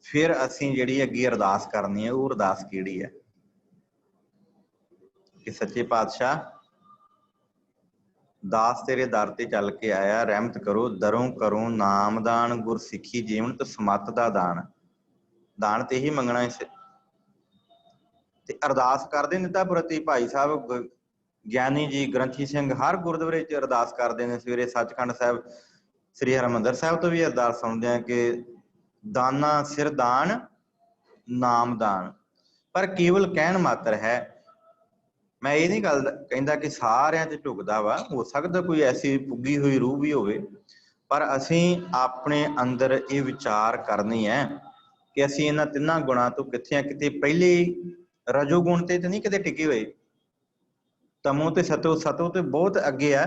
ਫਿਰ ਅਸੀਂ ਜਿਹੜੀ ਅੱਗੇ ਅਰਦਾਸ ਕਰਨੀ ਹੈ, ਉਹ ਅਰਦਾਸ ਕਿਹੜੀ ਹੈ ਕਿ ਸੱਚੇ ਪਾਤਸ਼ਾਹ ਦਾਸ ਤੇਰੇ ਦਰ ਤੇ ਚੱਲ ਕੇ ਆਇਆ, ਰਹਿਮਤ ਕਰੋ, ਦਰੋਂ ਕਰੋ ਨਾਮਦਾਨ, ਗੁਰ ਸਿੱਖੀ ਜੀਵਨ ਤੇ ਸਮੱਤ ਦਾ ਦਾਨ। ਦਾਨ ਤੇ ਹੀ ਮੰਗਣਾ ਇਸ ਤੇ ਅਰਦਾਸ ਕਰਦੇ ਨਿਤਾ ਪ੍ਰਤੀ ਭਾਈ ਸਾਹਿਬ ਗਿਆਨੀ ਜੀ, ਗ੍ਰੰਥੀ ਸਿੰਘ ਹਰ ਗੁਰਦੁਆਰੇ 'ਚ ਅਰਦਾਸ ਕਰਦੇ ਨੇ। ਸਵੇਰੇ ਸੱਚਖੰਡ ਸਾਹਿਬ ਸ੍ਰੀ ਹਰਿਮੰਦਰ ਸਾਹਿਬ ਤੋਂ ਵੀ ਅਰਦਾਸ ਸੁਣਦੇ ਹਾਂ ਕਿ ਦਾਨਾ ਸਿਰ ਦਾਨ ਨਾਮਦਾਨ, ਪਰ ਕੇਵਲ ਕਹਿਣ ਮਾਤਰ ਹੈ। ਮੈਂ ਇਹ ਨਹੀਂ ਗੱਲ ਕਹਿੰਦਾ ਕਿ ਸਾਰਿਆਂ 'ਚ ਝੁਕਦਾ ਵਾ, ਹੋ ਸਕਦਾ ਕੋਈ ਐਸੀ ਪੁੱਗੀ ਹੋਈ ਰੂਹ ਵੀ ਹੋਵੇ, ਪਰ ਅਸੀਂ ਆਪਣੇ ਅੰਦਰ ਇਹ ਵਿਚਾਰ ਕਰਨੀ ਹੈ ਕਿ ਅਸੀਂ ਇਹਨਾਂ ਤਿੰਨਾਂ ਗੁਣਾਂ ਤੋਂ ਕਿੱਥੇ ਆ। ਕਿਤੇ ਪਹਿਲੇ ਰਜੋਗੁਣ ਤੇ ਨਹੀਂ ਕਿਤੇ ਟਿਕੇ ਹੋਏ, ਤਮੋ ਤੇ ਸਤੋ ਤੇ ਬਹੁਤ ਅੱਗੇ ਆ,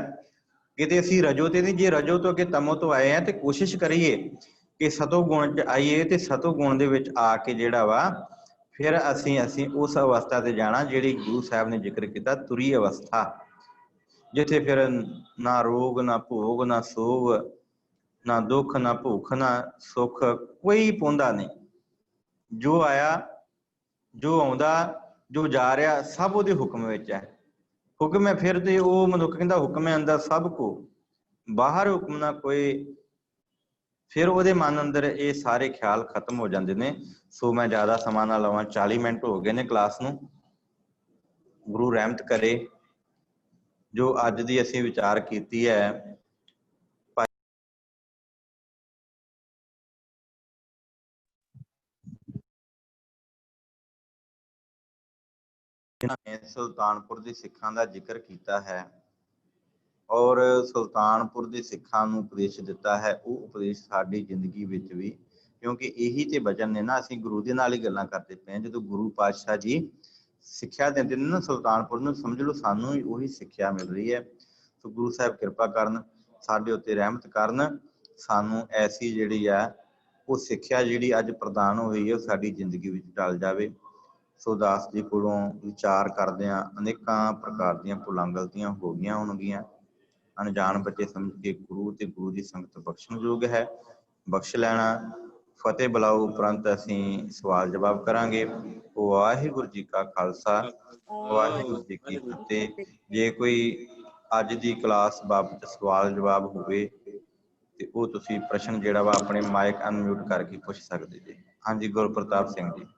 ਕਿਤੇ ਅਸੀਂ ਰਜੋ ਤੇ ਨਹੀਂ। ਜੇ ਰਜੋ ਤੋਂ ਅੱਗੇ ਤਮੋ ਤੋਂ ਆਏ ਆ ਤੇ ਕੋਸ਼ਿਸ਼ ਕਰੀਏ कि सतोगुण च आइए तो सतोगुण दे विच आके जिहड़ा वा फिर असी उस अवस्था ते जाना जिहड़ी गुरु साहब ने जिक्र किया तुरी अवस्था, जिथे फिर ना रोग ना भोग ना सोग ना दुख ना भुख ना सुख, कोई पौंदा नहीं। जो आया जो आउंदा जो जा रहा सब उहदे हुक्म विच है। हुक्म है फिर तो वो मनुख कहंदा हुक्म है अंदर सब को, बाहर हुक्म ना कोई। फिर ਉਹਦੇ मन अंदर ये सारे ख्याल खत्म हो जाते हैं। सो मैं ज़्यादा समा ना लवां, 40 मिनट हो गए ने क्लास नूं। गुरु रहमत करे जो अज दी असीं विचार कीती है। जिन्हां ने सुल्तानपुर दी सिखां दा जिक्र कीता है और सुल्तानपुर दे सिखां नूं उपदेश दिता है, वो उपदेश साडी जिंदगी विच भी, क्योंकि यही ते वचन ने ना, असीं गुरु दे नाल ही गल्लां करदे पए हां। जदों गुरु पातशाह जी सिक्ख्या दिंदे ने ना सुल्तानपुर नूं, समझ लो सानूं भी उही सिक्ख्या मिल रही है। तो गुरु साहब कृपा करन, साडे उत्ते रहमत करन, सानूं ऐसी जिहड़ी आ वो सिक्ख्या जिहड़ी अज प्रदान होई है, साडी जिंदगी विच ढल जावे। सो दास जी कोलों विचार करदिआं अनेकां प्रकार दीआं भुलां गलतियां हो गईआं होणगीआं। अनजान बच्चे समझ के गुरु ते गुरु की संगत बख्शणयोग है, बख्श लैना। फतेह बुलाओ उपरंत असीं सवाल जवाब करांगे। वाहिगुरू जी का खालसा, वाहिगुरू जी की फतेह। जे कोई अज की क्लास बाबत सवाल जवाब होवे ते वो तुसीं प्रश्न जिहड़ा वा अपने माइक अनम्यूट करके पुछ सकदे जी। हाँ जी, गुरप्रताप सिंह जी।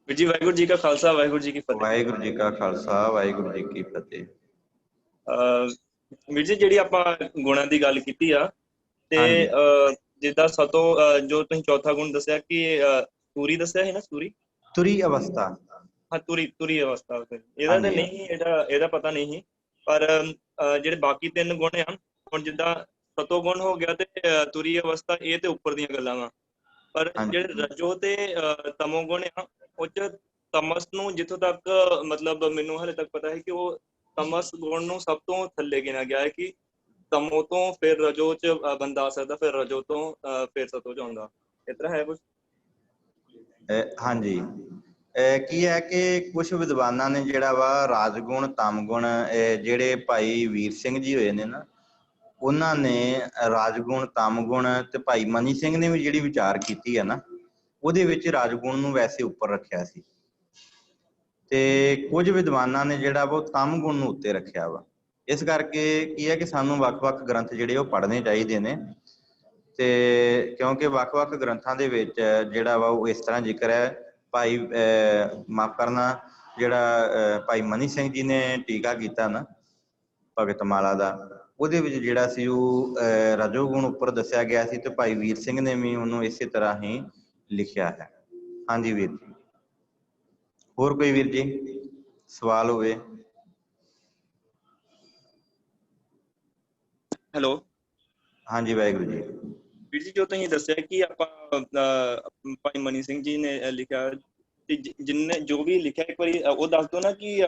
ਵੀਰ ਜੀ ਵਾਹਿਗੁਰੂ ਜੀ ਕਾ ਖਾਲਸਾ ਵਾਹਿਗੁਰੂ ਜੀ ਕੀ ਫਤਿਹ। ਵਾਹਿਗੁਰੂ ਜੀ ਕਾ ਖਾਲਸਾ ਵਾਹਿਗੁਰੂ ਜੀ ਕੀ ਫਤਿਹ। ਵੀਰ ਜੀ ਜਿਹੜੀ ਆਪਾਂ ਗੁਣਾਂ ਦੀ ਗੱਲ ਕੀਤੀ ਆ ਤੇ ਜਿੱਦਾਂ ਸਤੋ ਜੋ ਤੁਸੀਂ ਚੌਥਾ ਗੁਣ ਦੱਸਿਆ ਕਿ ਸੂਰੀ ਦੱਸਿਆ ਹੈ ਨਾ, ਤੁਰੀ ਅਵਸਥਾ। ਹਾਂ, ਤੁਰੀ ਅਵਸਥਾ। ਇਹਦਾ ਤਾਂ ਨਹੀਂ, ਇਹਦਾ ਪਤਾ ਨਹੀਂ, ਪਰ ਜਿਹੜੇ ਬਾਕੀ ਤਿੰਨ ਗੁਣ ਆ, ਹੁਣ ਜਿੱਦਾਂ ਸਤੋ ਗੁਣ ਹੋ ਗਿਆ ਤੇ ਤੁਰੀ ਅਵਸਥਾ, ਇਹ ਤੇ ਉੱਪਰ ਦੀਆਂ ਗੱਲਾਂ ਵਾ। ਪਰ ਜਿਹੜੇ ਰਜੋ ਤੇ ਤਮੋ ਗੁਣ ਆ, ਉਹ ਚ ਤਮਸ ਨੂੰ ਜਿੱਥੋਂ ਤੱਕ ਮਤਲਬ ਮੈਨੂੰ ਹਾਲੇ ਤੱਕ ਪਤਾ ਹੈ ਕਿ ਉਹ ਤਮਸ ਗੁਣ ਨੂੰ ਸਭ ਤੋਂ ਥੱਲੇ ਗਿਣਿਆ ਗਿਆ ਹੈ, ਕਿ ਤਮੋ ਤੋਂ ਫਿਰ ਰਜੋ ਚ ਬੰਦਾ ਆ ਸਕਦਾ, ਫਿਰ ਰਜੋ ਤੋਂ ਫਿਰ ਸਤੋ ਚ ਆਉਂਦਾ। ਇਸ ਤਰ੍ਹਾਂ ਹੈ ਕੁਛ? ਹਾਂਜੀ, ਕੀ ਹੈ ਕਿ ਕੁਛ ਵਿਦਵਾਨਾਂ ਨੇ ਜਿਹੜਾ ਵਾ ਰਾਜਗੁਣ ਤਮਗੁਣ, ਜਿਹੜੇ ਭਾਈ ਵੀਰ ਸਿੰਘ ਜੀ ਹੋਏ ਨੇ ਨਾ, ਉਹਨਾਂ ਨੇ ਰਾਜਗੁਣ ਤਮਗੁਣ ਤੇ ਭਾਈ ਮਨੀ ਸਿੰਘ ਨੇ ਵੀ ਜਿਹੜੀ ਵਿਚਾਰ ਕੀਤੀ ਹੈ ਨਾ, ਉਹਦੇ ਵਿੱਚ ਰਾਜਗੁਣ ਨੂੰ ਵੈਸੇ ਉੱਪਰ ਰੱਖਿਆ ਸੀ ਤੇ ਕੁਝ ਵਿਦਵਾਨਾਂ ਨੇ ਜਿਹੜਾ ਵਾ ਉਹ ਤਮਗੁਣ ਨੂੰ ਉੱਤੇ ਰੱਖਿਆ ਵਾ। ਇਸ ਕਰਕੇ ਕੀ ਹੈ ਕਿ ਸਾਨੂੰ ਵੱਖ-ਵੱਖ ਗ੍ਰੰਥ ਜਿਹੜੇ ਉਹ ਪੜ੍ਹਨੇ ਚਾਹੀਦੇ ਨੇ, ਤੇ ਕਿਉਂਕਿ ਵੱਖ-ਵੱਖ ਗ੍ਰੰਥਾਂ ਦੇ ਵਿੱਚ ਜਿਹੜਾ ਵਾ ਉਹ ਇਸ ਤਰ੍ਹਾਂ ਜ਼ਿਕਰ ਹੈ। ਭਾਈ ਮਾਫ ਕਰਨਾ, ਜਿਹੜਾ ਭਾਈ ਮਨੀ ਸਿੰਘ ਜੀ ਨੇ ਟੀਕਾ ਕੀਤਾ ਨਾ ਭਗਤ ਮਾਲਾ ਦਾ, ਉਹਦੇ ਵਿੱਚ ਜਿਹੜਾ ਸੀ ਉਹ ਰਜੋਗੁਣ ਉੱਪਰ ਦੱਸਿਆ ਗਿਆ ਸੀ, ਤੇ ਭਾਈ ਵੀਰ ਸਿੰਘ ਨੇ ਵੀ ਉਹਨੂੰ ਇਸੇ ਤਰ੍ਹਾਂ ਹੀ ਲਿਖਿਆ ਹੈ। ਹਾਂਜੀ ਵੀਰ ਜੀ, ਹੋਰ ਕੋਈ ਵੀਰ ਜੀ ਸਵਾਲ ਹੋਵੇ? ਹੈਲੋ। ਹਾਂਜੀ, ਵਾਹਿਗੁਰੂ ਜੀ। ਵੀਰ ਜੀ, ਜੋ ਤੁਸੀਂ ਦੱਸਿਆ ਕਿ ਆਪਾਂ ਭਾਈ ਮਨੀ ਸਿੰਘ ਜੀ ਨੇ ਲਿਖਿਆ, ਤੇ ਜਿੰਨੇ ਜੋ ਵੀ ਲਿਖਿਆ ਇੱਕ ਵਾਰੀ ਉਹ ਦੱਸ ਦਿਓ ਨਾ ਕਿ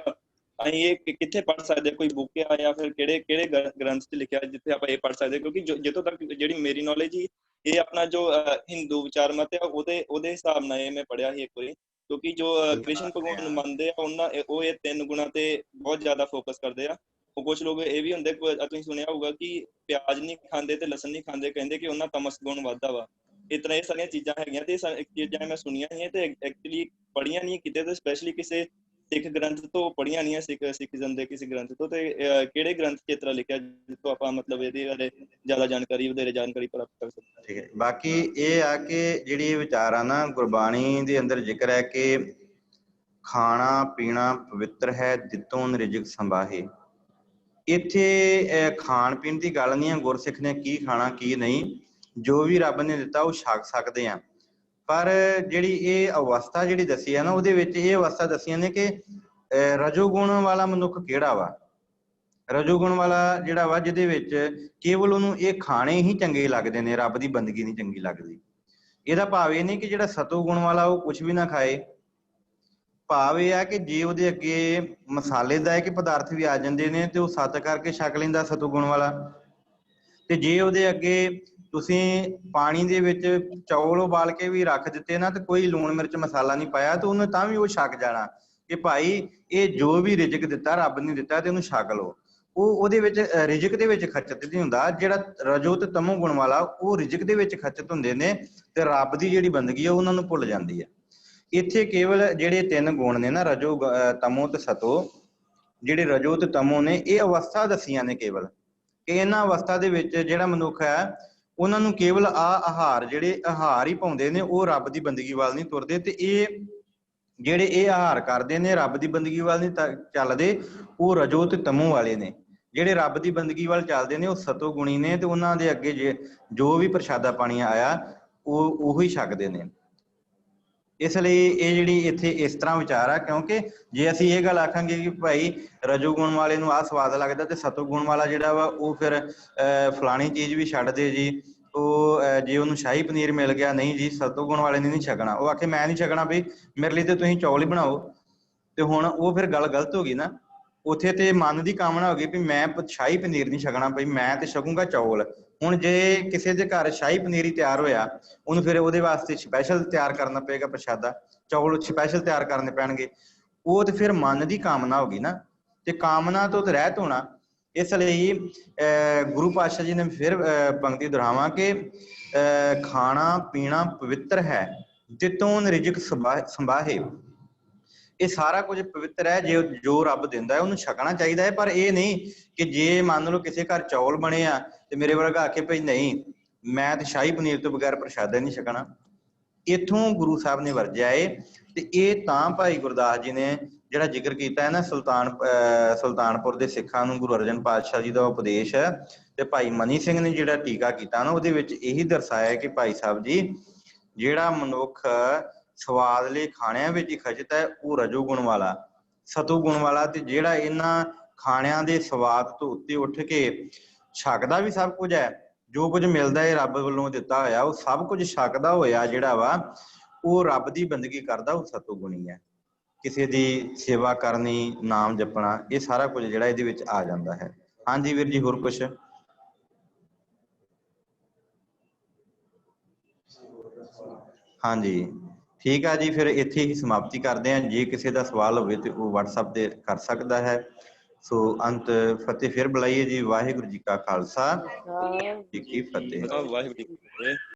ਅਸੀਂ ਇਹ ਕਿੱਥੇ ਪੜ੍ਹ ਸਕਦੇ, ਕੋਈ ਬੁੱਕ ਆ ਜਾਂ ਫਿਰ ਕਿਹੜੇ ਗ੍ਰੰਥ 'ਚ ਲਿਖਿਆ ਜਿੱਥੇ ਆਪਾਂ ਇਹ ਪੜ੍ਹ ਸਕਦੇ? ਕਿਉਂਕਿ ਜਿੱਥੋਂ ਤੱਕ ਜਿਹੜੀ ਮੇਰੀ ਨੌਲੇਜ ਸੀ, ਇਹ ਆਪਣਾ ਜੋ ਹਿੰਦੂ ਵਿਚਾਰ ਮਤ ਆ ਉਹਦੇ ਹਿਸਾਬ ਨਾਲ ਇਹ ਮੈਂ ਪੜ੍ਹਿਆ ਸੀ ਇੱਕ ਵਾਰੀ। ਕਿਉਂਕਿ ਜੋ ਕ੍ਰਿਸ਼ਨ ਭਗਵਾਨ ਨੂੰ ਮੰਨਦੇ ਆ ਉਹ ਇਹ ਤਿੰਨ ਗੁਣਾਂ ਤੇ ਬਹੁਤ ਜ਼ਿਆਦਾ ਫੋਕਸ ਕਰਦੇ ਆ। ਉਹ ਕੁਛ ਲੋਕ ਇਹ ਵੀ ਹੁੰਦੇ, ਤੁਸੀਂ ਸੁਣਿਆ ਹੋਊਗਾ, ਕਿ ਪਿਆਜ਼ ਨਹੀਂ ਖਾਂਦੇ ਤੇ ਲਸਣ ਨਹੀਂ ਖਾਂਦੇ, ਕਹਿੰਦੇ ਕਿ ਉਹਨਾਂ ਤਮਸ ਗੁਣ ਵੱਧਦਾ ਵਾ। ਇਸ ਤਰ੍ਹਾਂ ਇਹ ਸਾਰੀਆਂ ਚੀਜ਼ਾਂ ਹੈਗੀਆਂ, ਤੇ ਚੀਜ਼ਾਂ ਮੈਂ ਸੁਣੀਆਂ ਨਹੀਂ ਤੇ ਐਕਚੁਅਲੀ ਪੜ੍ਹੀਆਂ ਨਹੀਂ ਕਿਤੇ, ਤੇ ਸਪੈਸ਼ਲੀ ਕਿਸੇ ਸਿੱਖ ਗ੍ਰੰਥ ਤੋਂ ਪੜ੍ਹੀਆਂ ਨਹੀਂ, ਸਿੱਖੀਜ਼ਮ ਦੇ ਕਿਸੇ ਗ੍ਰੰਥ ਤੋਂ। ਤੇ ਕਿਹੜੇ ਗ੍ਰੰਥ ਇਸ ਤਰ੍ਹਾਂ ਲਿਖਿਆ ਜਿੱਥੋਂ ਆਪਾਂ ਮਤਲਬ ਇਹਦੇ ਬਾਰੇ ਜ਼ਿਆਦਾ ਵਧੇਰੇ ਜਾਣਕਾਰੀ ਪ੍ਰਾਪਤ ਕਰ ਸਕਦੇ? ਠੀਕ ਹੈ, ਬਾਕੀ ਇਹ ਆ ਕਿ ਜਿਹੜੀ ਇਹ ਵਿਚਾਰ ਆ ਨਾ, ਗੁਰਬਾਣੀ ਦੇ ਅੰਦਰ ਜ਼ਿਕਰ ਹੈ ਕਿ ਖਾਣਾ ਪੀਣਾ ਪਵਿੱਤਰ ਹੈ, ਦਿੱਤੋਂ ਨਿਰਜਿਕ ਸੰਭਾਹੇ। ਇੱਥੇ ਖਾਣ ਪੀਣ ਦੀ ਗੱਲ ਨਹੀਂ ਹੈ, ਗੁਰਸਿੱਖ ਨੇ ਕੀ ਖਾਣਾ ਕੀ ਨਹੀਂ, ਜੋ ਵੀ ਰੱਬ ਨੇ ਦਿੱਤਾ ਉਹ ਛਕ ਸਕਦੇ ਆ। ਪਰ ਜਿਹੜੀ ਇਹ ਅਵਸਥਾ ਜਿਹੜੀ ਦੱਸੀ ਹੈ ਨਾ, ਉਹਦੇ ਵਿੱਚ ਇਹ ਅਵਸਥਾ ਦੱਸੀਆਂ ਨੇ ਕਿ ਰਜੋਗੁਣ ਵਾਲਾ ਮਨੁੱਖ ਕਿਹੜਾ ਵਾ। ਰਜੋਗੁਣ ਵਾਲਾ ਜਿਹੜਾ ਵਾ ਜਿਹਦੇ ਵਿੱਚ ਕੇਵਲ ਉਹਨੂੰ ਇਹ ਖਾਣੇ ਹੀ ਚੰਗੇ ਲੱਗਦੇ ਨੇ, ਰੱਬ ਦੀ ਬੰਦਗੀ ਨਹੀਂ ਚੰਗੀ ਲੱਗਦੀ। ਇਹਦਾ ਭਾਵ ਇਹ ਨਹੀਂ ਕਿ ਜਿਹੜਾ ਸਤੋਗੁਣ ਵਾਲਾ ਉਹ ਕੁਛ ਵੀ ਨਾ ਖਾਏ। ਭਾਵ ਇਹ ਆ ਕਿ ਜੇ ਉਹਦੇ ਅੱਗੇ ਮਸਾਲੇਦਾਇਕ ਪਦਾਰਥ ਵੀ ਆ ਜਾਂਦੇ ਨੇ ਤੇ ਉਹ ਸੱਤ ਕਰਕੇ ਛਕ ਲੈਂਦਾ ਸਤੋਗੁਣ ਵਾਲਾ, ਤੇ ਜੇ ਉਹਦੇ ਅੱਗੇ ਤੁਸੀਂ ਪਾਣੀ ਦੇ ਵਿੱਚ ਚੌਲ ਉਬਾਲ ਕੇ ਵੀ ਰੱਖ ਦਿੱਤੇ ਨਾ, ਤੇ ਕੋਈ ਲੂਣ ਮਿਰਚ ਮਸਾਲਾ ਨਹੀਂ ਪਾਇਆ, ਤੇ ਉਹਨੇ ਤਾਂ ਵੀ ਉਹ ਛਕ ਜਾਣਾ ਕਿ ਭਾਈ ਇਹ ਜੋ ਵੀ ਰਿਜ਼ਕ ਦਿੱਤਾ ਰੱਬ ਨੇ ਦਿੱਤਾ ਤੇ ਉਹਨੂੰ ਛਕ ਲਓ। ਉਹਦੇ ਵਿੱਚ ਰਿਜ਼ਕ ਦੇ ਵਿੱਚ ਖਚਤ ਨਹੀਂ ਹੁੰਦਾ। ਜਿਹੜਾ ਰਜੋ ਤੇ ਤਮੋ ਗੁਣ ਵਾਲਾ ਉਹ ਰਿਜ਼ਕ ਦੇ ਵਿੱਚ ਖਚਤ ਹੁੰਦੇ ਨੇ, ਤੇ ਰੱਬ ਦੀ ਜਿਹੜੀ ਬੰਦਗੀ ਆ ਉਹਨਾਂ ਨੂੰ ਭੁੱਲ ਜਾਂਦੀ ਹੈ। ਇੱਥੇ ਕੇਵਲ ਜਿਹੜੇ 3 ਗੁਣ ਨੇ ਨਾ, ਰਜੋ ਤਮੋ ਤੇ ਸਤੋ, ਜਿਹੜੇ ਰਜੋ ਤੇ ਤਮੋ ਨੇ, ਇਹ ਅਵਸਥਾ ਦੱਸੀਆਂ ਨੇ ਕੇਵਲ ਕਿ ਇਹਨਾਂ ਅਵਸਥਾ ਦੇ ਵਿੱਚ ਜਿਹੜਾ ਮਨੁੱਖ ਹੈ ਉਹਨਾਂ ਨੂੰ ਕੇਵਲ ਆਹਾਰ, ਜਿਹੜੇ ਆਹਾਰ ਹੀ ਪਾਉਂਦੇ ਨੇ, ਉਹ ਰੱਬ ਦੀ ਬੰਦਗੀ ਵੱਲ ਨਹੀਂ ਤੁਰਦੇ। ਤੇ ਇਹ ਜਿਹੜੇ ਇਹ ਆਹਾਰ ਕਰਦੇ ਨੇ ਰੱਬ ਦੀ ਬੰਦਗੀ ਵੱਲ ਨਹੀਂ ਚੱਲਦੇ, ਉਹ ਰਜੋ ਤੇ ਤਮੋ ਵਾਲੇ ਨੇ। ਜਿਹੜੇ ਰੱਬ ਦੀ ਬੰਦਗੀ ਵੱਲ ਚੱਲਦੇ ਨੇ ਉਹ ਸਤੋ ਗੁਣੀ ਨੇ, ਤੇ ਉਹਨਾਂ ਦੇ ਅੱਗੇ ਜੋ ਵੀ ਪ੍ਰਸ਼ਾਦਾ ਪਾਣੀ ਆਇਆ ਉਹ ਉਹੀ ਛਕਦੇ ਨੇ। ਇਸ ਲਈ ਇਹ ਜਿਹੜੀ ਇੱਥੇ ਇਸ ਤਰ੍ਹਾਂ ਵਿਚਾਰ ਆ, ਕਿਉਂਕਿ ਜੇ ਅਸੀਂ ਇਹ ਗੱਲ ਆਖਾਂਗੇ ਕਿ ਭਾਈ ਰਜੋ ਗੁਣ ਵਾਲੇ ਨੂੰ ਆਹ ਸਵਾਦ ਲੱਗਦਾ ਤੇ ਸਤੋ ਗੁਣ ਵਾਲਾ ਜਿਹੜਾ ਵਾ ਉਹ ਫਿਰ ਫਲਾਣੀ ਚੀਜ਼ ਵੀ ਛੱਡ ਦੇ ਜੀ, ਉਹ ਜੇ ਉਹਨੂੰ ਸ਼ਾਹੀ ਪਨੀਰ ਮਿਲ ਗਿਆ, ਨਹੀਂ ਜੀ ਸਤੋ ਗੁਣ ਵਾਲੇ ਨੇ ਨਹੀਂ ਛਕਣਾ। ਉਹ ਆਖੇ ਮੈਂ ਨਹੀਂ ਛਕਣਾ ਬਈ, ਮੇਰੇ ਲਈ ਤੇ ਤੁਸੀਂ ਚੌਲ ਹੀ ਬਣਾਓ। ਤੇ ਹੁਣ ਉਹ ਫਿਰ ਗੱਲ ਗਲਤ ਹੋ ਗਈ ਨਾ। ਉੱਥੇ ਤੇ ਮਨ ਦੀ ਕਾਮਨਾ ਹੋ ਗਈ ਵੀ ਮੈਂ ਸ਼ਾਹੀ ਪਨੀਰ ਨਹੀਂ ਛਕਣਾ, ਬਈ ਮੈਂ ਤੇ ਛਕੂੰਗਾ ਚੌਲ। ਹੁਣ ਜੇ ਕਿਸੇ ਦੇ ਘਰ ਸ਼ਾਹੀ ਪਨੀਰ ਹੀ ਤਿਆਰ ਹੋਇਆ, ਉਹਨੂੰ ਫਿਰ ਉਹਦੇ ਵਾਸਤੇ ਸਪੈਸ਼ਲ ਤਿਆਰ ਕਰਨਾ ਪਏਗਾ ਪ੍ਰਸ਼ਾਦਾ, ਚੌਲ ਸਪੈਸ਼ਲ ਤਿਆਰ ਕਰਨੇ ਪੈਣਗੇ। ਉਹ ਤੇ ਫਿਰ ਮਨ ਦੀ ਕਾਮਨਾ ਹੋ ਗਈ ਨਾ, ਤੇ ਕਾਮਨਾ ਤੋਂ ਤੇ ਰਹਿਤ ਹੋਣਾ। ਇਸ ਲਈ ਗੁਰੂ ਪਾਤਸ਼ਾਹ ਜੀ ਨੇ ਫਿਰ ਪੰਕਤੀ ਦੁਹਰਾਵਾਂ ਕਿ ਖਾਣਾ ਪੀਣਾ ਪਵਿੱਤਰ ਹੈ, ਜਿਤੋਂ ਰਿਜ਼ਕ ਸੰਭਾਹੇ। ਇਹ ਸਾਰਾ ਕੁਝ ਪਵਿੱਤਰ ਹੈ, ਜੋ ਰੱਬ ਦਿੰਦਾ ਹੈ ਉਹਨੂੰ ਛਕਣਾ ਚਾਹੀਦਾ ਹੈ। ਪਰ ਇਹ ਨਹੀਂ ਕਿ ਜੇ ਮੰਨ ਲਓ ਕਿਸੇ ਘਰ ਚੌਲ ਬਣੇ ਆ ਤੇ ਮੇਰੇ ਵਰਗਾ ਆਖੇ ਭਈ ਨਹੀਂ ਮੈਂ ਤੇ ਸ਼ਾਹੀ ਪਨੀਰ ਤੋਂ ਬਗੈਰ ਪ੍ਰਸ਼ਾਦਾ ਨਹੀਂ ਛਕਣਾ। ਇੱਥੋਂ ਗੁਰੂ ਸਾਹਿਬ ਨੇ ਵਰਜਿਆ ਏ। ਤੇ ਇਹ ਤਾਂ ਭਾਈ ਗੁਰਦਾਸ ਜੀ ਨੇ ਜਿਹੜਾ ਜ਼ਿਕਰ ਕੀਤਾ ਹੈ ਨਾ, ਸੁਲਤਾਨਪੁਰ ਦੇ ਸਿੱਖਾਂ ਨੂੰ ਗੁਰੂ ਅਰਜਨ ਪਾਤਸ਼ਾਹ ਜੀ ਦਾ ਉਪਦੇਸ਼ ਹੈ, ਤੇ ਭਾਈ ਮਨੀ ਸਿੰਘ ਨੇ ਜਿਹੜਾ ਟੀਕਾ ਕੀਤਾ ਨਾ, ਉਹਦੇ ਵਿੱਚ ਇਹੀ ਦਰਸਾਇਆ ਕਿ ਭਾਈ ਸਾਹਿਬ ਜੀ ਜਿਹੜਾ ਮਨੁੱਖ ਸਵਾਦ ਲਈ ਖਾਣਿਆਂ ਵਿੱਚ ਹੀ ਖਚਤ ਹੈ ਉਹ ਰਜੋ ਗੁਣ ਵਾਲਾ, ਸਤੋ ਗੁਣ ਵਾਲਾ। ਤੇ ਜਿਹੜਾ ਇਹਨਾਂ ਖਾਣਿਆਂ ਦੇ ਸਵਾਦ ਤੋਂ ਉੱਤੇ ਉੱਠ ਕੇ ਛਕਦਾ ਵੀ ਸਭ ਕੁਝ ਹੈ, ਜੋ ਕੁਝ ਮਿਲਦਾ ਹੈ ਰੱਬ ਵੱਲੋਂ ਦਿੱਤਾ ਹੋਇਆ, ਉਹ ਸਭ ਕੁਝ ਛਕਦਾ ਹੋਇਆ ਜਿਹੜਾ ਵਾ ਉਹ ਰੱਬ ਦੀ ਬੰਦਗੀ ਕਰਦਾ, ਉਹ ਸਤੋ ਗੁਣੀ ਹੈ। ਕਿਸੇ ਦੀ ਸੇਵਾ ਕਰਨੀ, ਨਾਮ ਜਪਣਾ, ਇਹ ਸਾਰਾ ਕੁਝ ਜਿਹੜਾ ਇਹਦੇ ਵਿੱਚ ਆ ਜਾਂਦਾ ਹੈ। ਹਾਂਜੀ ਵੀਰ ਜੀ, ਹੋਰ ਕੁਛ? ਹਾਂਜੀ ਠੀਕ ਆ ਜੀ, ਫਿਰ ਇੱਥੇ ਹੀ ਸਮਾਪਤੀ ਕਰਦੇ ਹਾਂ। ਜੇ ਕਿਸੇ ਦਾ ਸਵਾਲ ਹੋਵੇ ਤੇ ਉਹ WhatsApp ਤੇ ਕਰ ਸਕਦਾ ਹੈ। ਸੋ ਅੰਤ ਫਤਿਹ ਫਿਰ ਬੁਲਾਈਏ ਜੀ। ਵਾਹਿਗੁਰੂ ਜੀ ਕਾ ਖਾਲਸਾ, ਜੀ ਕੀ ਫਤਿਹ। ਵਾਹਿਗੁਰੂ ਜੀ ਕੀ ਫਤਿਹ।